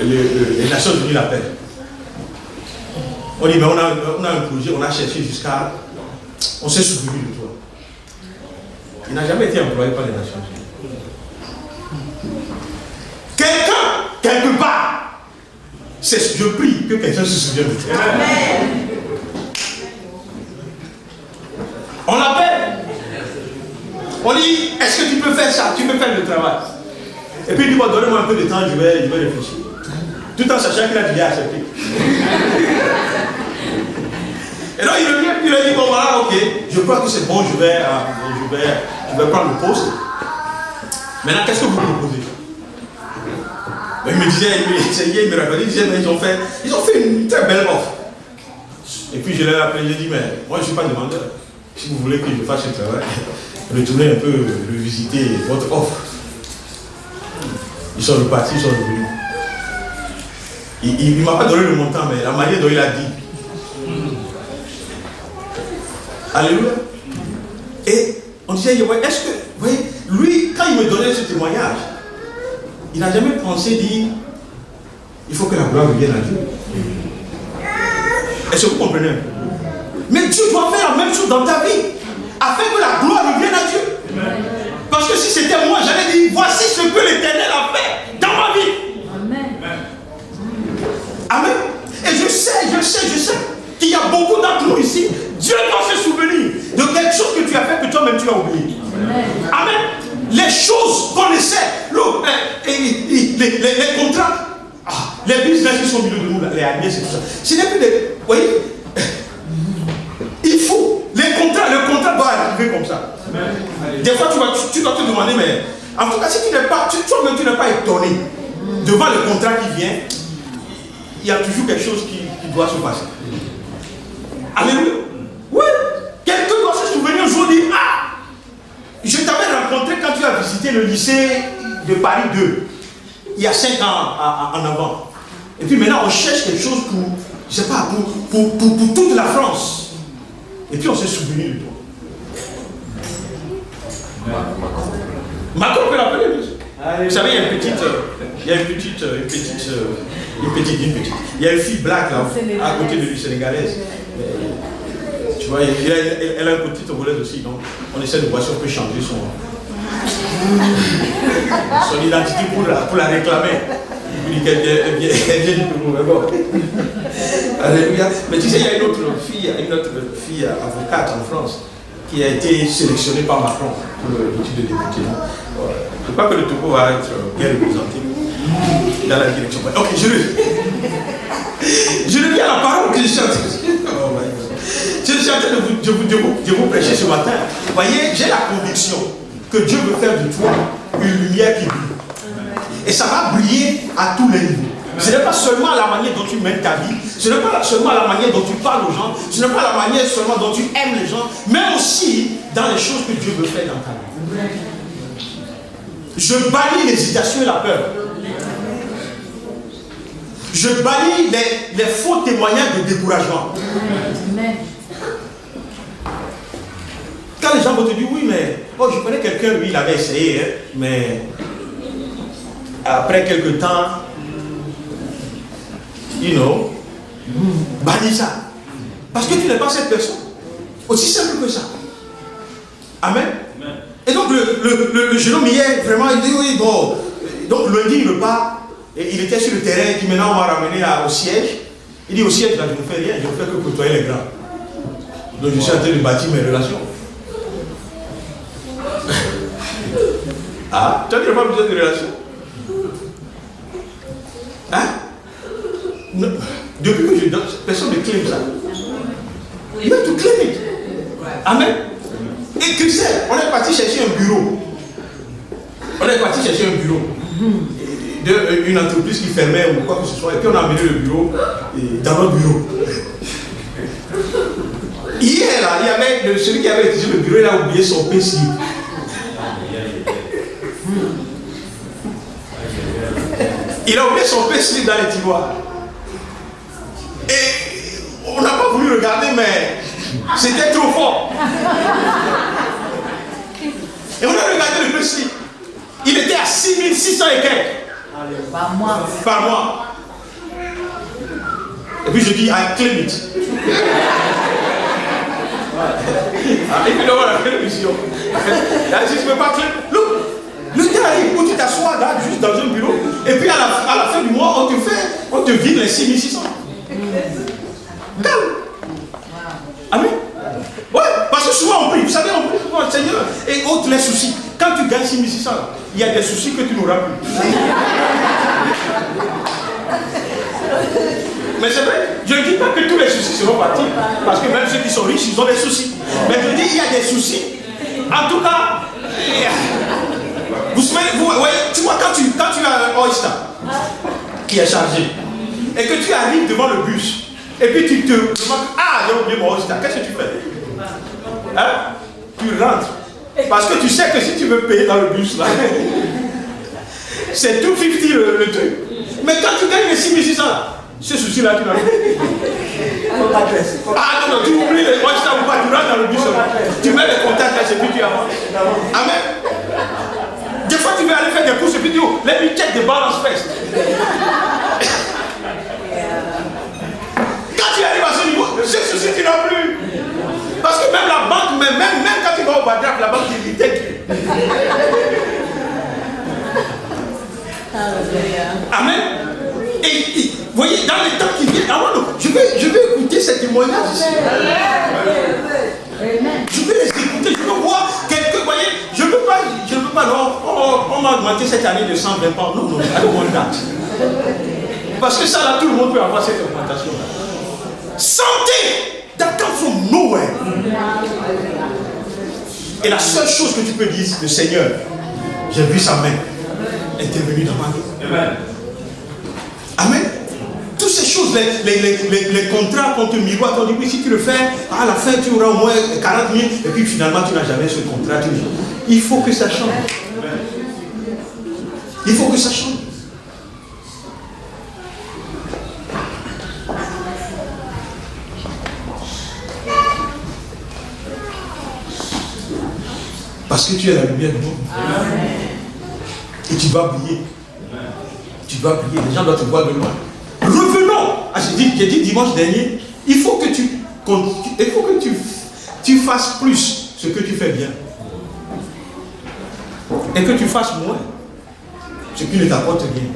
les Nations Unies l'appellent. On dit, mais on a un projet, on a cherché jusqu'à... On s'est souvenu de toi. Il n'a jamais été employé par les Nations Unies. Quelqu'un, quelque part, je prie que quelqu'un se souvienne de toi. Amen. On l'appelle. On dit, est-ce que tu peux faire ça? Tu peux faire le travail. Et puis il dit, bon, donnez-moi un peu de temps, je vais réfléchir. Tout en sachant qu'il a déjà accepté. Et donc il revient, puis il a dit, bon voilà, ok, je crois que c'est bon, je vais prendre le poste. Maintenant, qu'est-ce que vous proposez? Il me disait, il me rappelait, il disait, mais ils ont fait une très belle offre. Et puis je l'ai appelé, je lui ai dit, mais moi je ne suis pas demandeur. Si vous voulez que je fasse ce travail, retournez un peu revisiter votre offre. Ils sont repartis, ils sont revenus. Il ne m'a pas donné le montant, mais la manière dont il a dit. Alléluia. Et on disait, est-ce que, vous voyez, lui, quand il me donnait ce témoignage, il n'a jamais pensé dire, il faut que la gloire revienne à Dieu. Est-ce que vous comprenez? Mais Dieu doit faire la même chose dans ta vie, afin que la gloire revienne à Dieu. Parce que si c'était moi, j'allais dire, voici ce que l'Éternel a fait dans ma vie. Amen. Amen. Et je sais qu'il y a beaucoup d'entre nous ici, Dieu doit se souvenir de quelque chose que tu as fait que toi-même tu as oublié. Amen. Les choses qu'on essaie, les contrats, les business qui sont au milieu de nous, les alliés, c'est tout ça. Ce n'est plus des. Vous voyez, il faut. Le contrat doit arriver comme ça. Amen. Des fois, tu dois te demander, mais en tout cas, si tu n'es pas, toi-même tu n'es pas étonné devant le contrat qui vient, il y a toujours quelque chose qui doit se passer. Alléluia. Oui. Quelqu'un doit se souvenir aujourd'hui, je t'avais rencontré quand tu as visité le lycée de Paris 2, il y a 5 ans en avant. Et puis maintenant, on cherche quelque chose pour, je sais pas, pour toute la France. Et puis on s'est souvenu de toi. Macron peut l'appeler. Vous savez, il y a il y a une fille black là, à côté de lui, sénégalaise. Tu vois, elle a une petite togolaise aussi, donc on essaie de voir si on peut changer son identité pour la réclamer. Il dit qu'elle vient du Pérou, mais bon. Alléluia. Mais tu sais, il y a une autre fille avocate en France qui a été sélectionnée par Macron pour l'étude de député. Je crois que le Togo va être bien représenté dans la direction. Ok, je reviens à la parole que je suis en train de vous prêcher ce matin. Vous voyez, j'ai la conviction que Dieu veut faire de toi une lumière qui brille. Et ça va briller à tous les niveaux. Ce n'est pas seulement la manière dont tu mènes ta vie, ce n'est pas seulement la manière dont tu parles aux gens, ce n'est pas la manière seulement dont tu aimes les gens, mais aussi dans les choses que Dieu veut faire dans ta vie. Je bannis l'hésitation et la peur. Je bannis les faux témoignages de découragement. Quand les gens vont te dire, oui, mais je connais quelqu'un, lui, il avait essayé, mais après quelque temps, bannis ça. Parce que tu n'es pas cette personne. Aussi simple que ça. Amen. Et donc le jeune homme hier, vraiment, il dit, oui, bon. Donc lundi, il repart. Et il était sur le terrain, il dit, maintenant on m'a ramené au siège. Il dit, au siège, là, je ne fais rien, je ne fais que côtoyer les grands. Donc je suis en train de bâtir mes relations. Tu n'as pas besoin de relations? Non. Depuis que je donne, personne ne clame ça. You have to claim it. Amen. Et Christelle, on est parti chercher un bureau. Une entreprise qui fermait ou quoi que ce soit. Et puis on a amené le bureau dans notre bureau. Hier, là, il y avait celui qui avait utilisé le bureau, il a oublié son PC. Il a oublié son PC dans les tiroirs. Et On n'a pas voulu regarder, mais c'était trop fort. Et on a regardé le prix. Il était à 6600 et quelques. Par mois. Par mois. Et puis je dis, I claim it. Et puis là, on a fait l'émission. Là, je ne peux pas claim. Look, le temps arrive où tu t'assois là, juste dans un bureau. Et puis à la fin du mois, on te vide les 6600. Calme. Amen. Ouais, parce que souvent on prie. Vous savez, on prie souvent le Seigneur et ôte les soucis. Quand tu gagnes 6600, il y a des soucis que tu n'auras plus. Mais c'est vrai, je ne dis pas que tous les soucis seront partis, parce que même ceux qui sont riches, ils ont des soucis. Mais je dis, il y a des soucis. En tout cas, tu vois, quand tu as un oyster qui est chargé, et que tu arrives devant le bus, et puis tu te demandes, ah, j'ai oublié mon oyster, qu'est-ce que tu fais? Hein? Tu rentres. Parce que tu sais que si tu veux payer dans le bus, là, c'est tout 50 le truc. Mais quand tu gagnes les 6600, ce souci-là, tu l'as fait. Ah non, tu oublies les oyster ou pas, tu rentres dans le bus, tu mets les contacts là, c'est puis tu avances. Amen. Des fois, tu veux aller faire des courses et puis tu dis, oh, let me check the balance first. Quand tu arrives à ce niveau, ce souci, tu n'as plus. Parce que même la banque, même quand tu vas au Badrap, la banque dit t'inquiète. Amen. Et vous voyez, dans les temps qui viennent, je vais écouter ces témoignages ici. Je vais les écouter, je veux voir quelqu'un, vous voyez, je ne veux pas, non, on m'a augmenté cette année de 120 pounds. Non, I don't want that. Parce que ça là, tout le monde peut avoir cette augmentation là. Santé! That comes from nowhere. Et la seule chose que tu peux dire, le Seigneur, j'ai vu sa main intervenir dans ma vie. Amen. Amen. Toutes ces choses, les contrats qu'on te miroite, on dit oui, si tu le fais, à la fin tu auras au moins 40 000, et puis finalement tu n'as jamais ce contrat. Il faut que ça change. Il faut que ça change. Parce que tu es la lumière du monde. Amen. Et tu vas briller. Amen. Tu vas briller. Les gens doivent te voir de loin. Revenons. J'ai dit dimanche dernier, il faut que tu fasses plus ce que tu fais bien. Et que tu fasses moins ce qui ne t'apporte rien.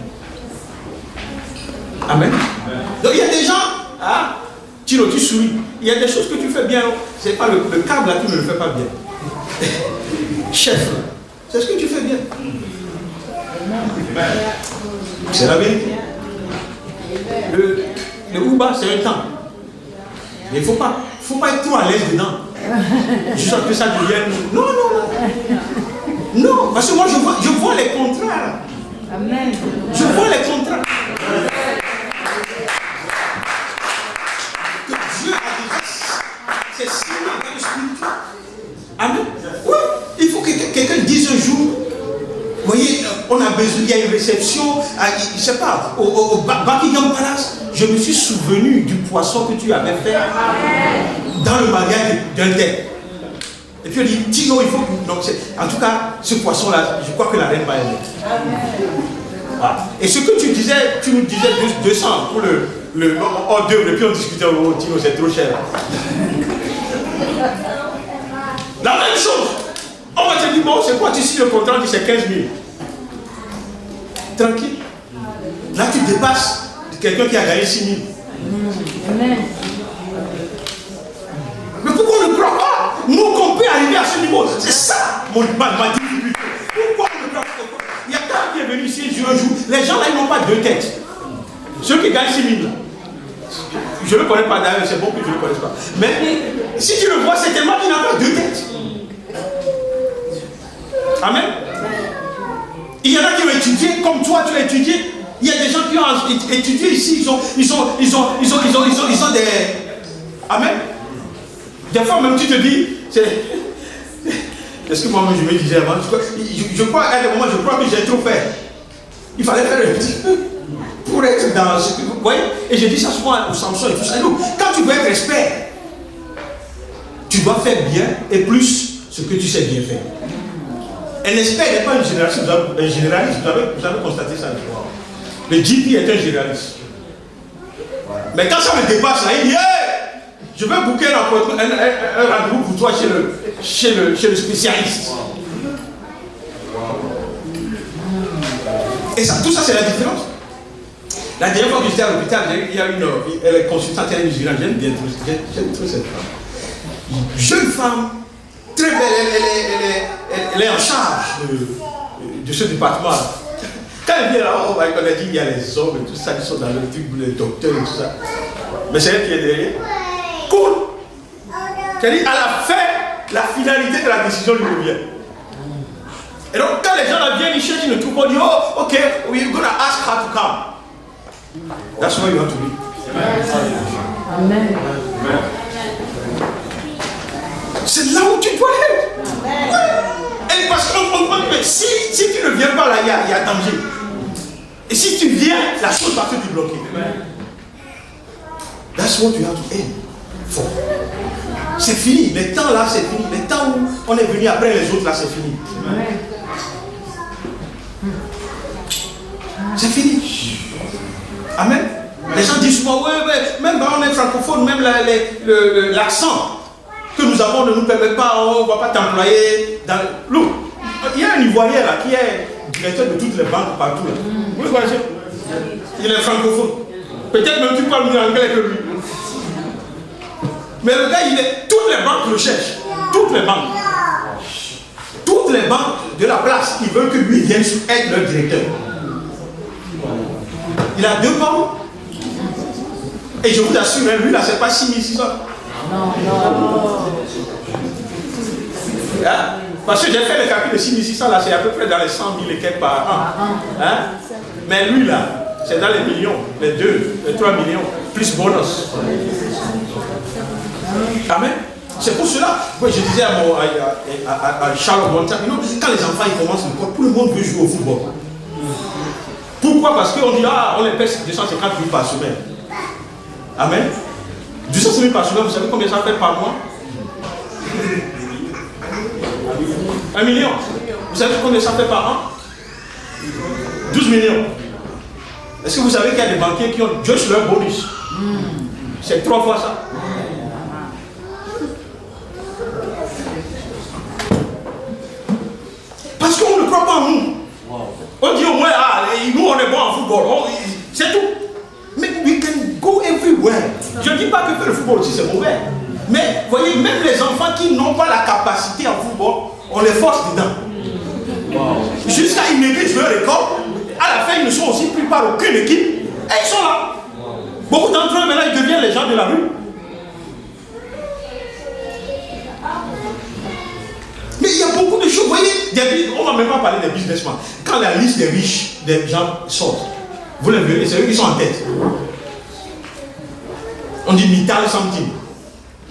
Amen. Amen. Donc il y a des gens, tu souris. Il y a des choses que tu fais bien. Ce n'est pas le câble là, tu ne le fais pas bien. Chef, c'est ce que tu fais bien. C'est la vérité. Le Uba, c'est un temps. Mais il ne faut pas être trop à l'aise dedans. Je sens que ça devienne. Non. Non, parce que moi je vois les contrats. Amen. Je vois les contrats. Que Dieu a déjà. C'est signé dans le spirituel. Amen. Oui, il faut que quelqu'un dise un jour, vous voyez, on a besoin, il y a une réception, je ne sais pas, au Buckingham Palace, je me suis souvenu du poisson que tu avais fait dans le mariage d'un tel. Et puis on dit, Tino, il faut que... Donc, en tout cas, ce poisson-là, je crois que la reine va aimer. Voilà. Et ce que tu nous disais 200 pour le hors d'œuvre, et puis on discutait, oh Tino, c'est trop cher. La même chose. On va te dire, bon, c'est quoi tu signes le contrat, tu dis c'est 15 000. Tranquille. Là, tu dépasses quelqu'un qui a gagné 6 000. Amen. Mais pourquoi on ne croit pas? Nous, qu'on peut arriver à ce niveau. C'est ça, ma difficulté. Pourquoi on ne croit pas? Il y a quelqu'un qui est venu ici un jour. Les gens là, ils n'ont pas deux têtes. Ceux qui gagnent 6 000. Je ne le connais pas d'ailleurs, c'est bon que je ne le connaisse pas. Mais si tu le vois, c'est tellement qu'il n'a pas deux têtes. Amen. Il y en a qui ont étudié comme toi, tu as étudié. Il y a des gens qui ont étudié ici, ils ont des... Amen. Des fois même tu te dis, est-ce que moi-même je me disais avant, je crois, à un moment je crois que j'ai trop fait. Il fallait faire un petit peu pour pour être dans ce que vous voyez. Et je dis ça souvent au Samson et tout ça. Donc, quand tu veux être expert, tu dois faire bien et plus ce que tu sais bien faire. Un expert n'est pas un généraliste. Vous avez constaté ça. Le GP est un généraliste. Mais quand ça me dépasse, là, il dit hey, je veux booker un rendez-vous pour toi chez le spécialiste. Et ça, tout ça, c'est la différence. La dernière fois que j'étais à l'hôpital, il y a elle est consultante, elle est musulmane, j'aime bien trop cette femme. Jeune femme, très belle, elle est en charge de ce département. Quand elle vient là, on a dit il y a les hommes et tout ça qui sont dans le truc, les docteurs et tout ça. Mais c'est elle qui est derrière. Cool. C'est-à-dire, à la fin, la finalité de la décision lui revient. Et donc, quand les gens là viennent, ils cherchent une troupe, on dit, oh, ok, we're going to ask her to come. That's why you have to be. Amen. C'est là où tu dois être. Et parce que si tu ne viens pas là, il y a danger. Et si tu viens, la chose va te débloquer. That's what you have to aim for. C'est fini. Les temps là, c'est fini. Les temps où on est venu après les autres là, c'est fini. C'est fini. Amen. Les gens disent souvent, ouais, même quand on est francophone, même l'accent que nous avons ne nous permet pas, on ne va pas t'employer dans le... Look, il y a un Ivoirien là qui est directeur de toutes les banques partout là. Vous le connaissez? Il est francophone. Peut-être même tu parles mieux anglais que lui. Mais le gars, toutes les banques le cherchent. Toutes les banques. Toutes les banques de la place, ils veulent que lui vienne être leur directeur. Il a 2 banques. Et je vous assure, lui là, c'est pas 6600. Non. Hein? Parce que j'ai fait le calcul de 6600 là, c'est à peu près dans les 100 000 et quelques par an. Hein? Mais lui là, c'est dans les millions, les 3 millions, plus bonus. Amen. C'est pour cela, moi je disais à Charles Montagne, quand les enfants ils commencent l'école, tout le monde veut jouer au football. Pourquoi? Parce qu'on dit, on les paie 250 000 par semaine. Amen. 250 000 par semaine, vous savez combien ça fait par mois? 1 million. Vous savez combien ça fait par an? 12 millions. Est-ce que vous savez qu'il y a des banquiers qui ont juste leur bonus? C'est 3 fois ça. Parce qu'on ne croit pas en nous. On dit au moins, nous on est bon en football. C'est tout. Mais we can go everywhere. Je ne dis pas que faire le football aussi c'est mauvais. Mais voyez, même les enfants qui n'ont pas la capacité en football, on les force dedans. Jusqu'à ils négligent leur école. À la fin, ils ne sont aussi pris par aucune équipe. Et ils sont là. Beaucoup d'entre eux, maintenant, ils deviennent les gens de la rue. Mais il y a beaucoup de choses. Vous voyez, on ne va même pas parler des businessmen. Quand la liste des riches, des gens sortent, vous les verrez, c'est eux qui sont en tête. On dit Mittal Samtim.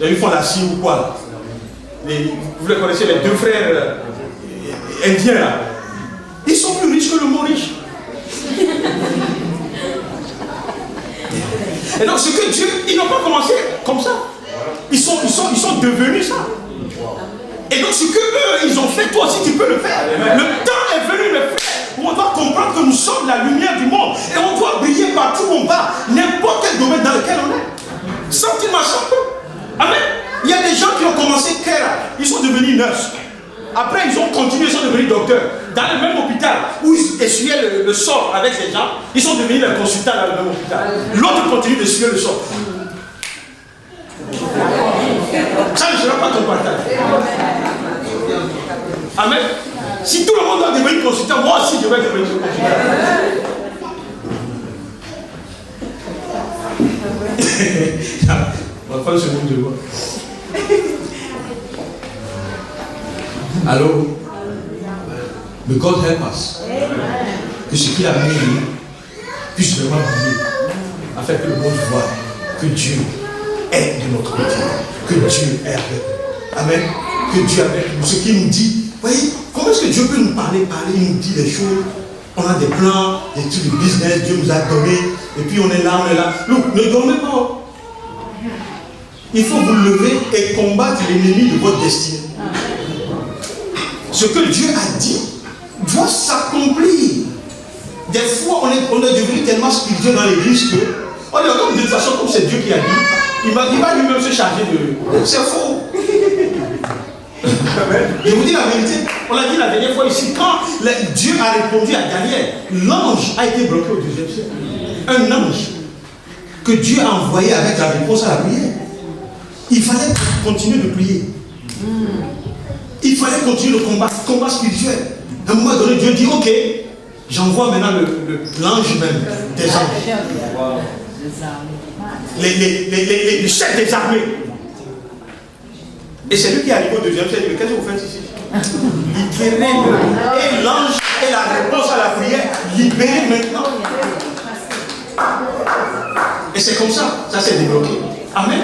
Ils font la scie ou quoi là. Vous les connaissez, les 2 frères indiens là. Ils sont plus riches que le mot riche. Et donc ce que Dieu, ils n'ont pas commencé comme ça. Ils sont devenus ça. Et donc ce que eux, ils ont fait, toi aussi tu peux le faire. Le temps est venu le faire. Où on doit comprendre que nous sommes la lumière du monde. Et on doit briller partout où on va. N'importe quel domaine dans lequel on est. Sentiment champion. Amen. Il y a des gens qui ont commencé Kera. Ils sont devenus nurses. Après ils ont continué, ils sont devenus docteurs. Dans le même hôpital où ils essuyaient le sol avec les gens, ils sont devenus les consultants dans le même hôpital. L'autre continue d'essuyer le sol. Ça ne sera pas ton partage. Amen. Si tout le monde doit devenir consultant, moi aussi je vais devenir consultant. On va faire ce monde de voix. Alors, may God help us. Que ce qu'il a mis puisse vraiment briller, afin que le monde voit que Dieu est de notre côté, que Dieu est avec nous. Amen. Que Dieu est avec nous. Ce qu'il nous dit, voyez, comment est-ce que Dieu peut nous parler, il nous dit des choses On a des plans, des trucs de business, Dieu nous a donné, et puis on est là. Donc, ne dormez pas. Il faut vous lever et combattre l'ennemi de votre destinée. Ce que Dieu a dit doit s'accomplir. Des fois, on est devenu tellement spirituel dans l'église que, on est comme de toute façon, comme c'est Dieu qui a dit, il va lui-même se charger de. C'est faux. Je vous dis la vérité. On l'a dit la dernière fois ici, quand Dieu a répondu à Daniel, l'ange a été bloqué au 2e siècle. Un ange que Dieu a envoyé avec la réponse à la prière. Il fallait continuer de prier. Il fallait continuer le combat spirituel. À un moment donné, Dieu dit, ok, j'envoie maintenant l'ange même des anges. Les chefs des armées. Et c'est lui qui est arrivé au 2e siècle. Qu'est-ce que vous faites ici? Libérez-le. Et l'ange est la réponse à la prière. Libérez maintenant. Et c'est comme ça. Ça s'est débloqué. Amen.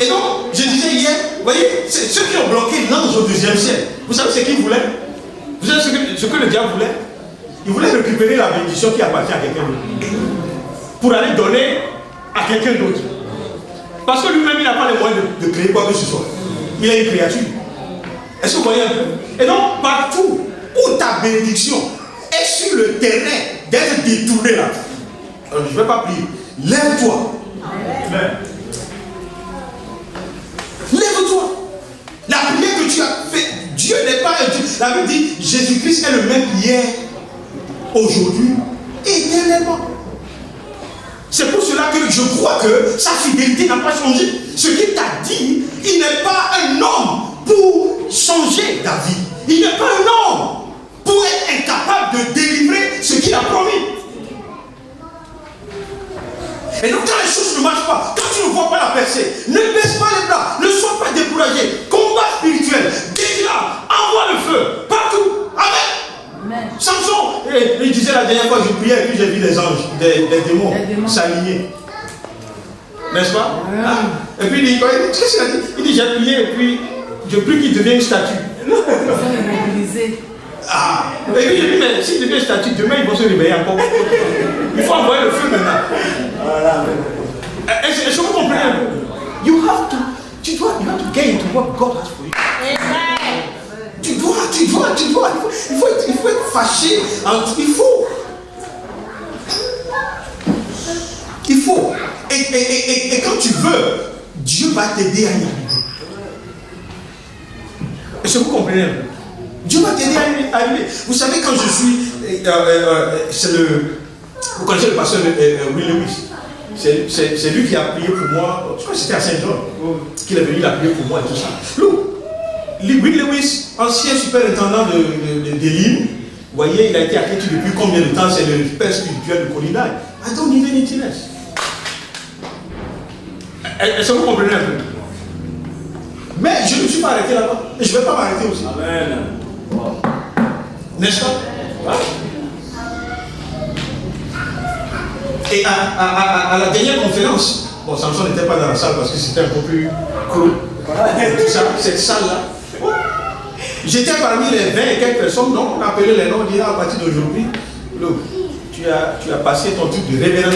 Et donc, je disais hier, vous voyez, ceux qui ont bloqué l'ange au 2e siècle, vous savez ce qu'ils voulaient? Vous savez ce que le diable voulait? Il voulait récupérer la bénédiction qui appartient à quelqu'un d'autre. Pour aller donner à quelqu'un d'autre. Parce que lui-même, il n'a pas les moyens de créer quoi que ce soit. Il a une créature. Est-ce que vous voyez un peu? Et donc, partout où ta bénédiction est sur le terrain d'être détournée là, alors, je ne vais pas prier. Lève-toi. Lève-toi. La prière que tu as faite, Dieu n'est pas un Dieu. La Bible dit, Jésus-Christ est le même hier, aujourd'hui, éternellement. C'est pour cela que je crois que sa fidélité n'a pas changé. Ce qu'il t'a dit, il n'est pas un homme pour changer ta vie. Il n'est pas un homme pour être incapable de délivrer ce qu'il a promis. Et donc quand les choses ne marchent pas, quand tu ne vois pas la percée, ne baisse pas les bras, ne sois pas découragé. Combat spirituel, déclare, envoie le feu, partout. Amen. Samson, il disait la dernière fois, je priais et puis j'ai vu des anges, des démons s'aligner. N'est-ce pas? Et puis il dit, qu'est-ce qu'il a dit? Il dit, j'ai prié et puis je prie qu'il devienne une statue. Et puis j'ai dit, mais s'il devient une statue, demain ils vont se réveiller encore. Il faut envoyer le feu maintenant. Voilà. Est-ce que vous comprenez un peu? You have to get into what God has for you. Amen. Tu dois. Il faut être fâché. Il faut. Et quand tu veux, Dieu va t'aider à y arriver. Est-ce que vous comprenez un peu? Dieu va t'aider à arriver. Vous savez, quand je suis. Vous connaissez le pasteur Will Lewis? C'est lui qui a prié pour moi. Je crois que c'était à Saint-Jean qu'il est venu la prier pour moi et tout ça. Will Lewis, ancien superintendant des lignes, vous voyez, il a été acquitté depuis combien de temps? C'est le père spirituel de Colindale. I don't need anything else. Est-ce que vous comprenez un peu? Mais je ne me suis pas arrêté là-bas. Et je ne vais pas m'arrêter aussi. Amen. N'est-ce pas? Et à la dernière conférence, bon, Samson n'était pas dans la salle parce que c'était un peu plus cool. Tout ça, cette salle-là. J'étais parmi les 20 et quelques personnes, donc on appelait les noms, on dit à partir d'aujourd'hui, tu as passé ton truc de révérence.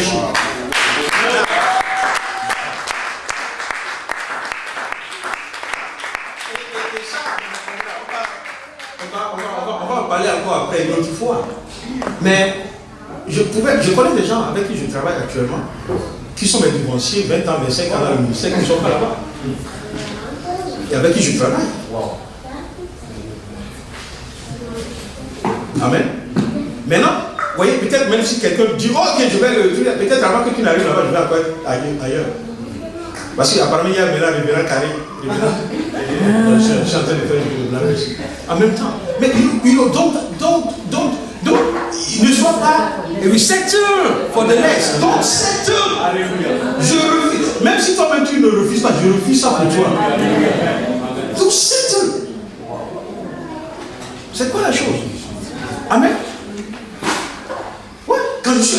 On va en parler encore après une autre fois. Mais je connais des gens avec qui je travaille actuellement, qui sont mes devanciers, 20 ans, 25 ans dans le ministère, qui ne sont pas là-bas. Et avec qui je travaille. Wow. Amen. Maintenant, vous voyez, peut-être même si quelqu'un dit, oh, ok, je vais le truc, peut-être avant que tu n'arrives là-bas, je vais encore être ailleurs. Parce qu'apparemment, il y a maintenant le révérend carré. Je suis en train de faire la même chose. En même temps. Mais donc, ne sois pas a receptor for the next. Don't settle. Je refuse. Même si toi-même tu ne refuses pas, je refuse ça pour toi. Donc settle. C'est quoi la chose? Amen. Ouais, quand je suis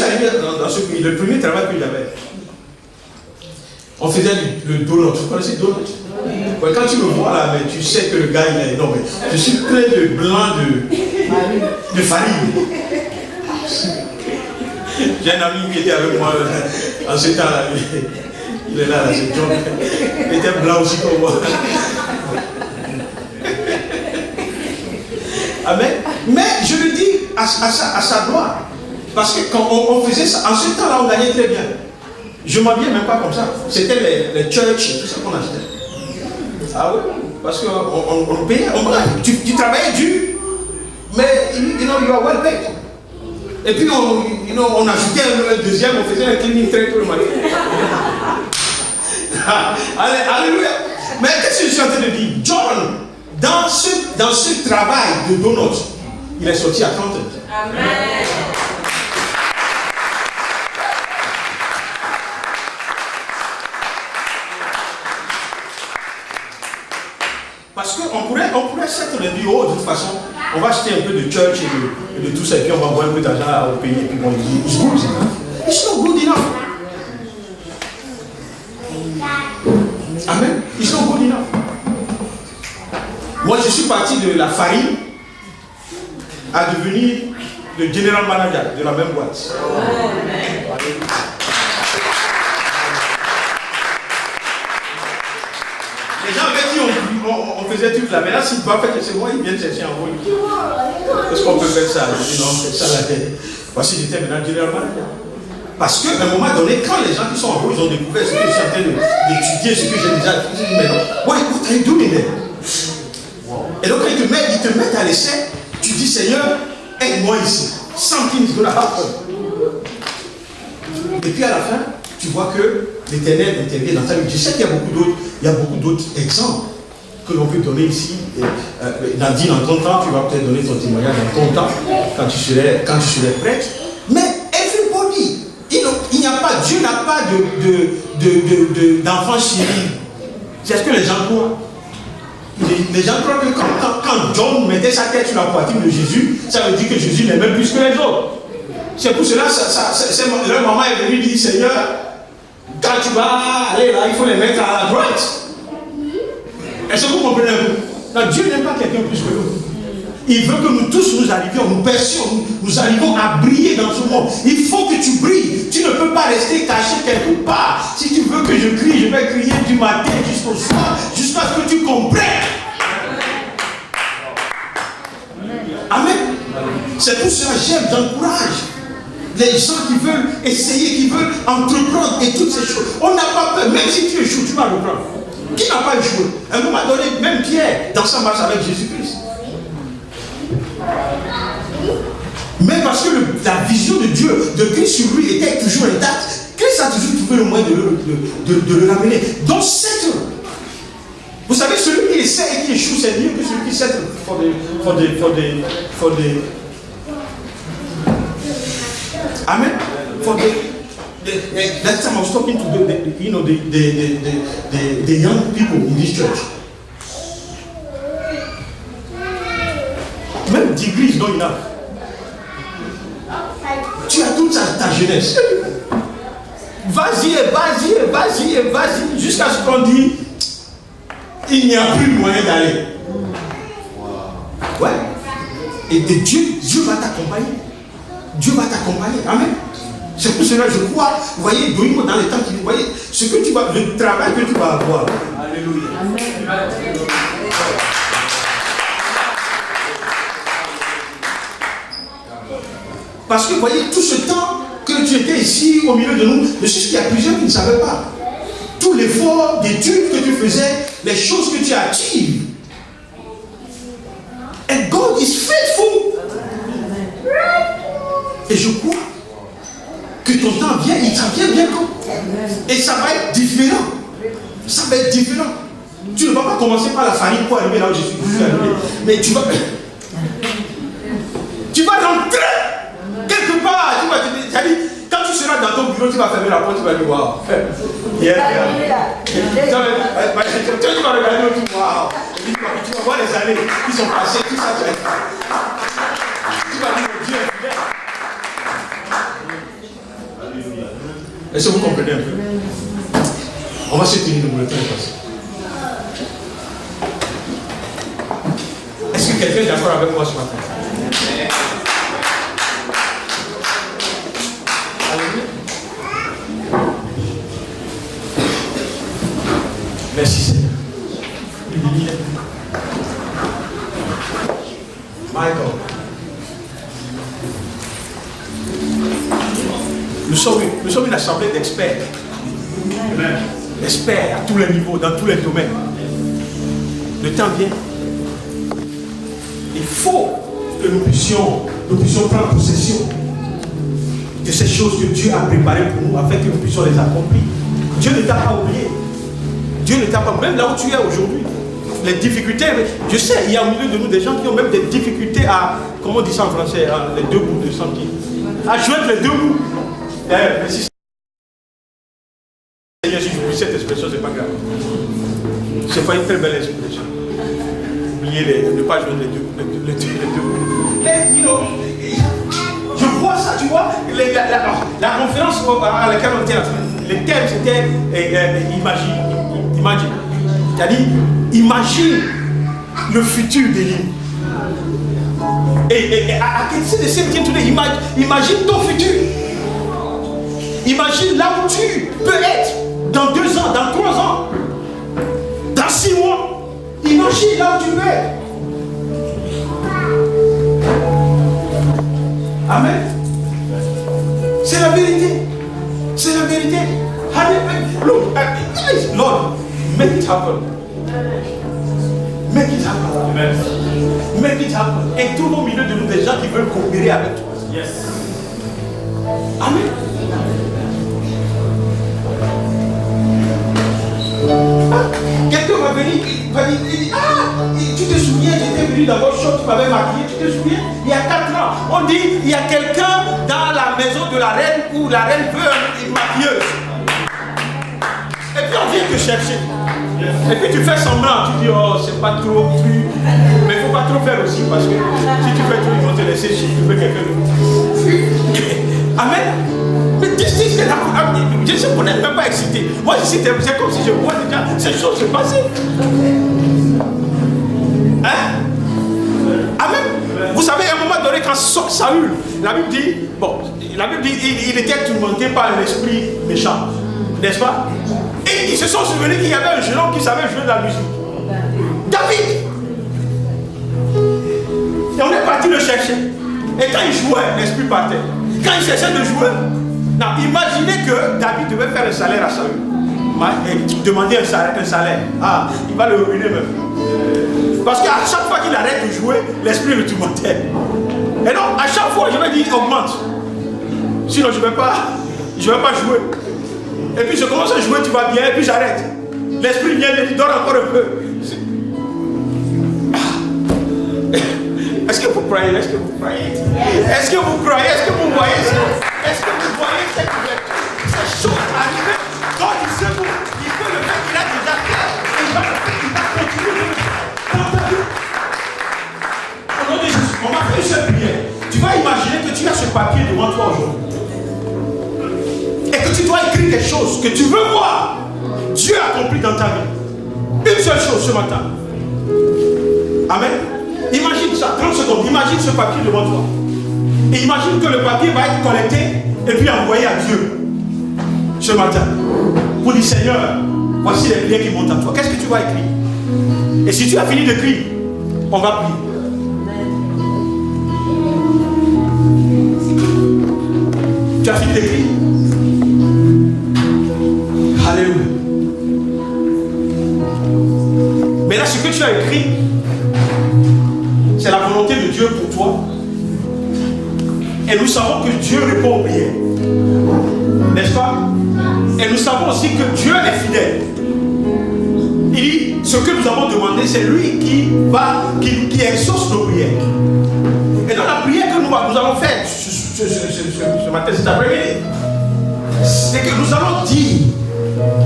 arrivé dans ce pays, le premier travail que j'avais, on faisait le donut. Vous connaissez le donut? Ouais, quand tu me vois là, mais tu sais que le gars il est. Non, mais je suis plein de blanc de farine. J'ai un ami qui était avec moi en ce temps-là. Il est là, c'est John. Il était blanc aussi comme moi. Amen. Mais je le dis à sa gloire. Parce que quand on faisait ça, en ce temps-là, on gagnait très bien. Je ne m'habillais même pas comme ça. C'était les church, tout ça qu'on achetait. Ah oui, parce qu'on payait. Tu travaillais dur, mais you are well paid. Et puis on ajoutait un deuxième, on faisait un cleaning trade tout le matin. Alléluia. Mais qu'est-ce que je suis en train de dire? John, dans ce travail de donuts, il est sorti à 30 ans. Amen. Parce qu'on pourrait certes le dire, oh, de toute façon, on va acheter un peu de church et de tout ça, et puis on va envoyer un peu d'argent au pays, et puis on dit, it's good. It's not good enough. Amen. It's not good enough. Moi, je suis parti de la farine à devenir le general manager de la même boîte. Les gens avaient dit on faisait tout là, mais là, s'ils doivent faire que c'est moi, ils viennent chercher en haut. Est-ce qu'on peut faire ça? Je dis non, c'est ça la tête. Voici, j'étais maintenant general manager. Parce qu'à un moment donné, quand les gens qui sont en haut, ils ont découvert ce que je suis en train d'étudier, ce que j'ai déjà dit, mais non, what are you doing there? Et donc, quand ils te mettent à l'essai, tu dis, Seigneur, aide-moi ici. Something is gonna happen. Et puis à la fin, tu vois que l'Éternel intervient dans ta vie. Je sais qu'il y a beaucoup d'autres exemples que l'on peut donner ici. Nadine, en ton temps, tu vas peut-être donner ton témoignage en ton temps, quand tu serais prête. Mais everybody, il n'y a pas, Dieu n'a pas d'enfants chéris. C'est ce que les gens croient. Les gens croient que quand John mettait sa tête sur la poitrine de Jésus, ça veut dire que Jésus l'aimait plus que les autres. C'est pour cela que leur maman est venue dire, Seigneur, quand tu vas aller là, il faut les mettre à la droite. Est-ce que vous comprenez un peu? Non, Dieu n'aime pas quelqu'un plus que nous. Il veut que nous tous nous arrivions, nous percions, nous arrivons à briller dans ce monde. Il faut que tu brilles. Tu ne peux pas rester caché quelque part. Si tu veux que je crie, je vais crier du matin jusqu'au soir, jusqu'à ce que tu comprennes. Amen. C'est pour cela que j'aime, j'encourage les gens qui veulent essayer, qui veulent entreprendre et toutes ces choses. On n'a pas peur, même si tu échoues, tu vas reprendre. Qui n'a pas échoué? À un moment donné, même Pierre, dans sa marche avec Jésus-Christ. Mais parce que la vision de Dieu, de Christ sur lui était toujours intacte, Christ a toujours trouvé le moyen de le ramener. Donc, c'est vous savez, celui qui essaie et qui échoue, c'est mieux que celui qui essaie for the Amen. Last time I was talking to the young people in this church. Même degree is not enough. Tu as toute ta jeunesse. Vas-y, jusqu'à ce qu'on dit il n'y a plus moyen d'aller. Ouais. Et Dieu va t'accompagner. Dieu va t'accompagner. Amen. C'est pour cela que je crois, vous voyez, dans les temps qui vous voyez, ce que tu vas, le travail que tu vas avoir. Alléluia. Amen. Parce que vous voyez, tout ce temps que tu étais ici au milieu de nous, je sais qu'il y a plusieurs qui ne savaient pas. Tout l'effort d'études que tu faisais, les choses que tu achieves. And God is faithful. Et je crois que ton temps vient, il t'en vient bientôt. Et ça va être différent. Ça va être différent. Tu ne vas pas commencer par la famille pour arriver là où je suis arrivé. Mais tu vas rentrer quelque part. Tu vas te dire, quand tu seras dans ton bureau, tu vas fermer la porte, tu vas dire waouh. Tu vas regarder l'autre, waouh. Tu vas voir les années qui sont passées, tout ça. Tu vas dire Dieu est fidèle. Est-ce que vous comprenez un peu? On va se tenir le bulletin passé. quelqu'un d'accord avec moi ce matin? Merci Seigneur. Michael. Nous sommes une assemblée d'experts. Experts à tous les niveaux, dans tous les domaines. Le temps vient. Il faut que nous puissions prendre possession de ces choses que Dieu a préparées pour nous afin que nous puissions les accomplir. Dieu ne t'a pas oublié. Dieu ne t'a pas, même là où tu es aujourd'hui, les difficultés, je sais, il y a au milieu de nous des gens qui ont même des difficultés à, comment on dit ça en français, les deux bouts de santé, à joindre les deux bouts. Mais si Seigneur, si j'oublie cette expression, c'est pas grave. C'est pas une très belle expression. Oubliez ne pas joindre les deux bouts. Mais, je vois ça, tu vois, la conférence à laquelle on était en train, le thème c'était imagine. C'est-à-dire, imagine le futur des lignes. Et à quel de cette today, imagine ton futur. Imagine là où tu peux être dans 2 ans, dans 3 ans, dans 6 mois. Imagine là où tu peux être. Amen. C'est la vérité. C'est la vérité. Look, Lord, make it happen. Make it happen. Amen. Make it happen. Et trouve au milieu de nous des gens qui veulent coopérer avec toi. Yes. Amen. Quelqu'un va venir, il va dire, tu te souviens, j'étais venu dans votre chambre, tu m'avais maquillé, tu te souviens, il y a 4 ans, on dit, il y a quelqu'un dans la maison de la reine où la reine veut une maquilleuse. Et puis on vient te chercher. Et puis tu fais semblant, tu dis, oh, c'est pas trop plus. Mais il ne faut pas trop faire aussi, parce que si tu fais trop, ils vont te laisser si tu fais quelqu'un de. Amen. Mais c'est là, je sais qu'on n'est même pas excité. Moi, c'est comme si je vois déjà ces choses se passer. Hein? Amen. Vous savez, à un moment donné, quand Saül, la Bible dit, il était tourmenté par un esprit méchant. N'est-ce pas? Et ils se sont souvenus qu'il y avait un jeune homme qui savait jouer de la musique. David. Et on est parti le chercher. Et quand il jouait, l'esprit partait. Quand il cherchait de jouer, non, imaginez que David devait faire un salaire à Saül. Et demander un salaire. Ah, il va le ruiner même. Parce qu'à chaque fois qu'il arrête de jouer, l'esprit le tourmentait. Et donc, à chaque fois, je vais dire, augmente. Sinon, je ne vais pas jouer. Et puis, je commence à jouer, tu vas bien, et puis j'arrête. L'esprit vient et dit, donne encore un peu. Est-ce que vous croyez? Est-ce que vous croyez? Est-ce que vous croyez? Est-ce que vous voyez ça? Est-ce que vous voyez cette chose arriver? God il sait vous. Il peut le faire, il a déjà fait. Et il va le faire, il va continuer de le faire. Dans ta vie. Au nom de Jésus, on va faire une seule prière. Tu vas imaginer que tu as ce papier devant toi aujourd'hui. Et que tu dois écrire quelque chose que tu veux voir Dieu accompli dans ta vie. Une seule chose ce matin. Amen. Imagine ça, 30 secondes, imagine ce papier devant toi. Et imagine que le papier va être collecté et puis envoyé à Dieu ce matin. Pour dire, Seigneur, voici les prières qui montent à toi. Qu'est-ce que tu vas écrire? Et si tu as fini d'écrire, on va prier. Tu as fini d'écrire? Alléluia. Mais là, ce que tu as écrit, c'est la volonté de Dieu pour toi. Et nous savons que Dieu répond aux prières. N'est-ce pas? Et nous savons aussi que Dieu est fidèle. Il dit, ce que nous avons demandé, c'est lui qui exauce nos prières. Et dans la prière que nous allons faire ce matin, cet après-midi, c'est que nous allons dire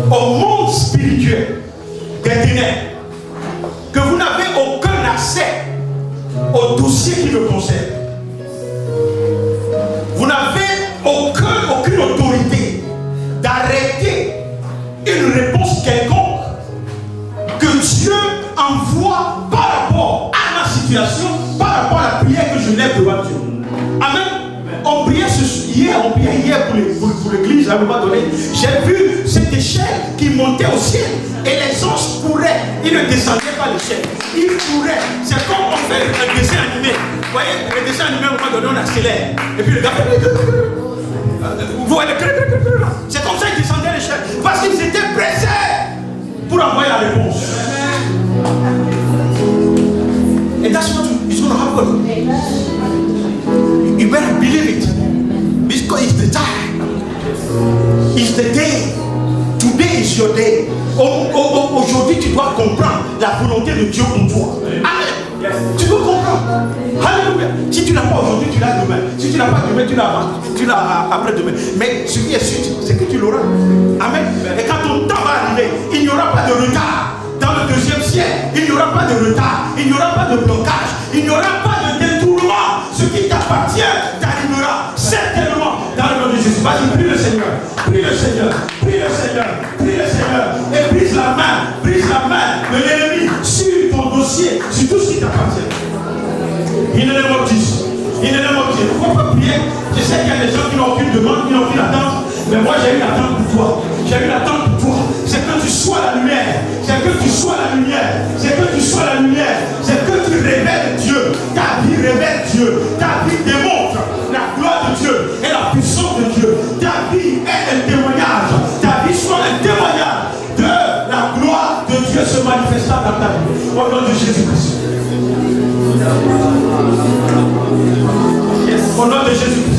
au monde spirituel des ténèbres que vous n'avez aucun accès au dossier qui le concerne. Vous n'avez aucune autorité d'arrêter une réponse quelconque que Dieu envoie par rapport à ma situation l'église à un moment donné, j'ai vu cette échelle qui montait au ciel. Et les anges couraient. Ils ne descendaient pas l'échelle. Ils couraient. C'est comme on fait un dessin animé. Vous voyez, le dessin animé, à un moment donné, on accélère. Et puis le gars... Vous voyez, c'est comme ça qu'ils descendaient l'échelle. Parce qu'ils étaient pressés pour envoyer la réponse. And that's what is going to happen. You better believe it. Because it's the time. It's the day. Today is your day. Aujourd'hui, tu dois comprendre la volonté de Dieu pour toi. Amen. Yes. Tu dois comprendre. Alléluia. Si tu n'as pas aujourd'hui, tu l'as demain. Si tu n'as pas demain, tu l'as après-demain. Mais ce qui est sûr, c'est que tu l'auras. Amen. Et quand ton temps va arriver, il n'y aura pas de retard. Dans le deuxième siècle, il n'y aura pas de retard, il n'y aura pas de blocage, il n'y aura pas de détournement. Ce qui t'appartient t'arrivera certainement dans le nom de Jésus. Vas-y, prie le Seigneur, prie le Seigneur, prie le Seigneur, prie le Seigneur. Et brise la main de l'ennemi sur ton dossier, sur tout ce qui t'appartient. Il ne l'aime pas. Il ne l'aime pas. Il ne faut pas prier. Je sais qu'il y a des gens qui n'ont aucune demande, qui n'ont aucune attente. Mais moi j'ai une attente pour toi. J'ai une attente pour toi. C'est que tu sois la lumière. C'est que tu sois la lumière. C'est que tu sois la lumière. C'est que tu révèles Dieu. Ta vie révèle Dieu. Ta vie démontre la gloire de Dieu et la puissance de Dieu. Ta vie est un témoignage. Ta vie soit un témoignage de la gloire de Dieu se manifestant dans ta vie. Au nom de Jésus-Christ. Au nom de Jésus-Christ.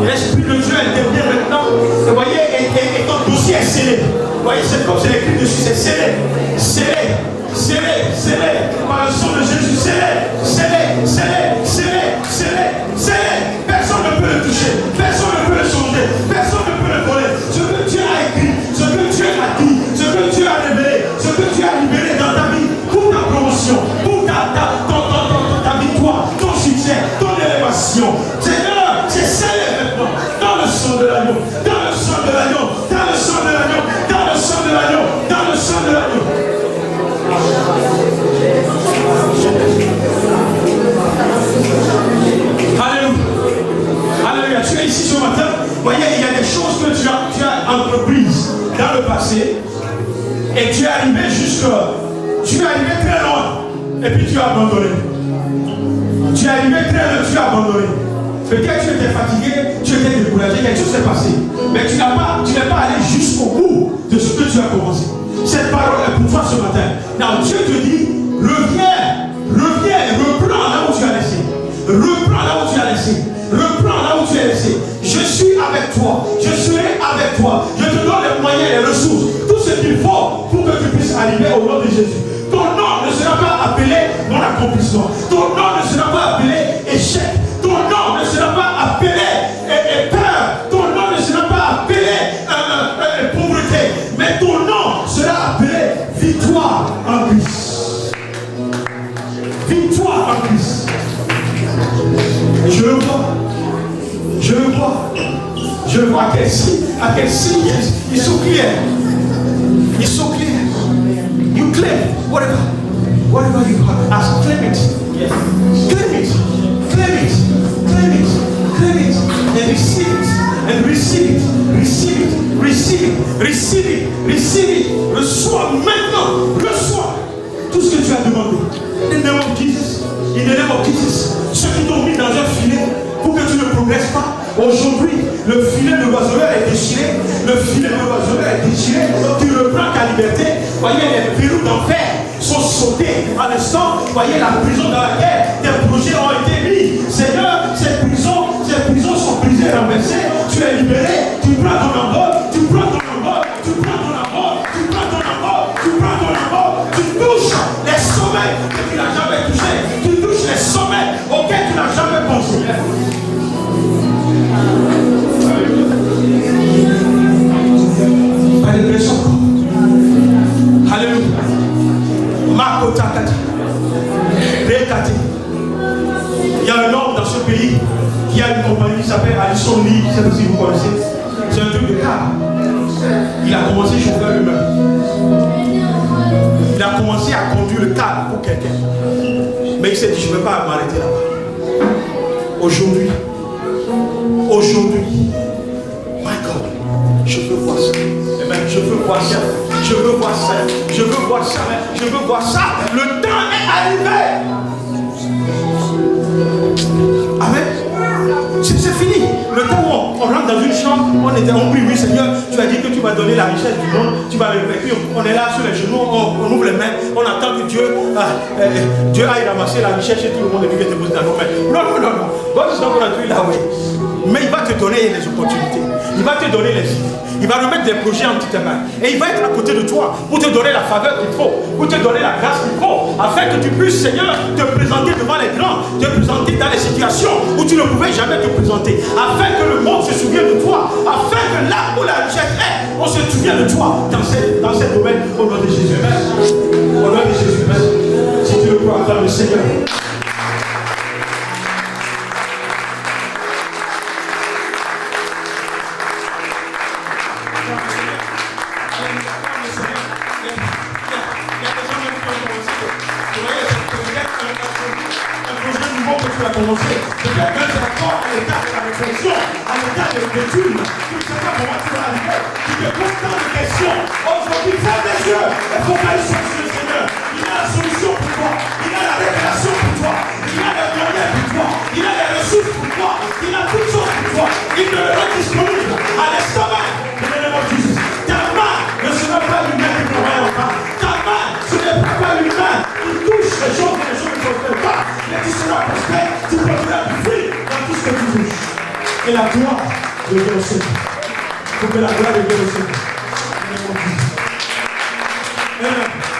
L'Esprit de Dieu intervient maintenant. Vous voyez, et ton dossier est scellé. Vous voyez, c'est comme c'est écrit dessus, c'est scellé. Scellé, scellé, scellé. Par le sang de Jésus, scellé, scellé, scellé, scellé, scellé, scellé. Personne ne peut le toucher. Personne ne peut le changer. Personne ne peut le voler. Ce que Dieu a écrit, ce que Dieu a dit, ce que Dieu a révélé, ce que Dieu a libéré dans ta vie, pour ta promotion, pour ta victoire, ton succès, ton élévation. Seigneur, c'est scellé maintenant dans le sang de l'agneau, dans le sang de l'agneau, dans le sang de l'agneau, dans le sang de l'agneau, dans le sang de l'agneau. Alléluia. Alléluia. Tu es ici ce matin. Vous voyez, il y a des choses que tu as entreprises dans le passé et tu es arrivé très loin et puis tu as abandonné. Tu es arrivé très loin, tu as abandonné. Peut-être tu étais fatigué, tu étais découragé, quelque chose s'est passé. Mais tu n'es pas allé jusqu'au bout de ce que tu as commencé. Cette parole est pour toi ce matin. Non, Dieu te dit, reviens, reprends là où tu as laissé. Reprends là où tu as laissé. Reprends là où tu es laissé. Je suis avec toi. Je serai avec toi. Je te donne les moyens, les ressources, tout ce qu'il faut pour que tu puisses arriver au nom de Jésus. Ton nom ne sera pas appelé non-accomplissement. Ton nom ne sera pas appelé échec. Ton nom ne sera pas appelé peur. Ton nom ne sera pas appelé pauvreté. Mais ton nom sera appelé victoire en Christ. Victoire en Christ. Je le vois à quel signe ils sont clairs. Ils sont clairs. You claim whatever you have. Claim it. Yes. Claim it. Claim it. Claim it. Claim it. And receive it. And receive it. Receive it. Receive it. Receive it. Receive it. Reçois maintenant. Reçois tout ce que tu as demandé. In the name of Jesus. In the name of Jesus. Ceux qui t'ont mis dans un filet pour que tu ne progresses pas. Aujourd'hui, le filet de l'oiseleur est déchiré. Le filet de l'oiseleur est déchiré. Tu reprends ta liberté. Voyez, les verrous d'enfer sont sautés à l'instant. Voyez la prison dans laquelle tes projets ont été mis. Seigneur, ces prisons sont brisées, renversées. Tu es libéré. Tu prends ton envol. Tu prends ton envol. Tu prends ton envol. Tu prends ton envol. Tu prends ton envol. Tu touches les sommets que tu n'as jamais touchés. Tu touches les sommets auxquels tu n'as jamais pensé. Pas de pression. Alléluia. Makotakata. Rekati. Il y a un homme dans ce pays qui a une compagnie qui s'appelle Alison Lee. Je ne sais pas si vous connaissez. C'est un truc de car. Il a commencé chauffeur lui-même. Il a commencé a conduit le cadre pour quelqu'un. Mais il s'est dit, je ne vais pas m'arrêter là-bas. Aujourd'hui, my God, je veux voir ça. Amen. Je veux voir ça. Je veux voir ça. Je veux voir ça. Je veux voir ça. Le temps est arrivé. Amen. C'est fini. Le temps où on rentre dans une chambre, on prie, oui Seigneur, tu as dit que tu vas donner la richesse du monde, tu vas le puis on est là sur les genoux, on ouvre les mains, on attend que Dieu aille ramasser la richesse et tout le monde est venu te poser dans nos mains. Non. God is not going to do it that way. Mais il va te donner les opportunités, il va te donner les idées, il va remettre des projets entre tes mains et il va être à côté de toi pour te donner la faveur qu'il faut, pour te donner la grâce qu'il faut, afin que tu puisses, Seigneur, te présenter devant les grands, te présenter dans les situations où tu ne pouvais jamais te présenter, afin que le monde se souvienne de toi, afin que là où la richesse est, on se souvienne de toi dans ces domaines, au nom de Jésus. Au nom de Jésus. Si tu le crois, acclame le Seigneur. Et la gloire de Dieu au Seigneur. Il faut que la gloire de Dieu au Seigneur. Amen.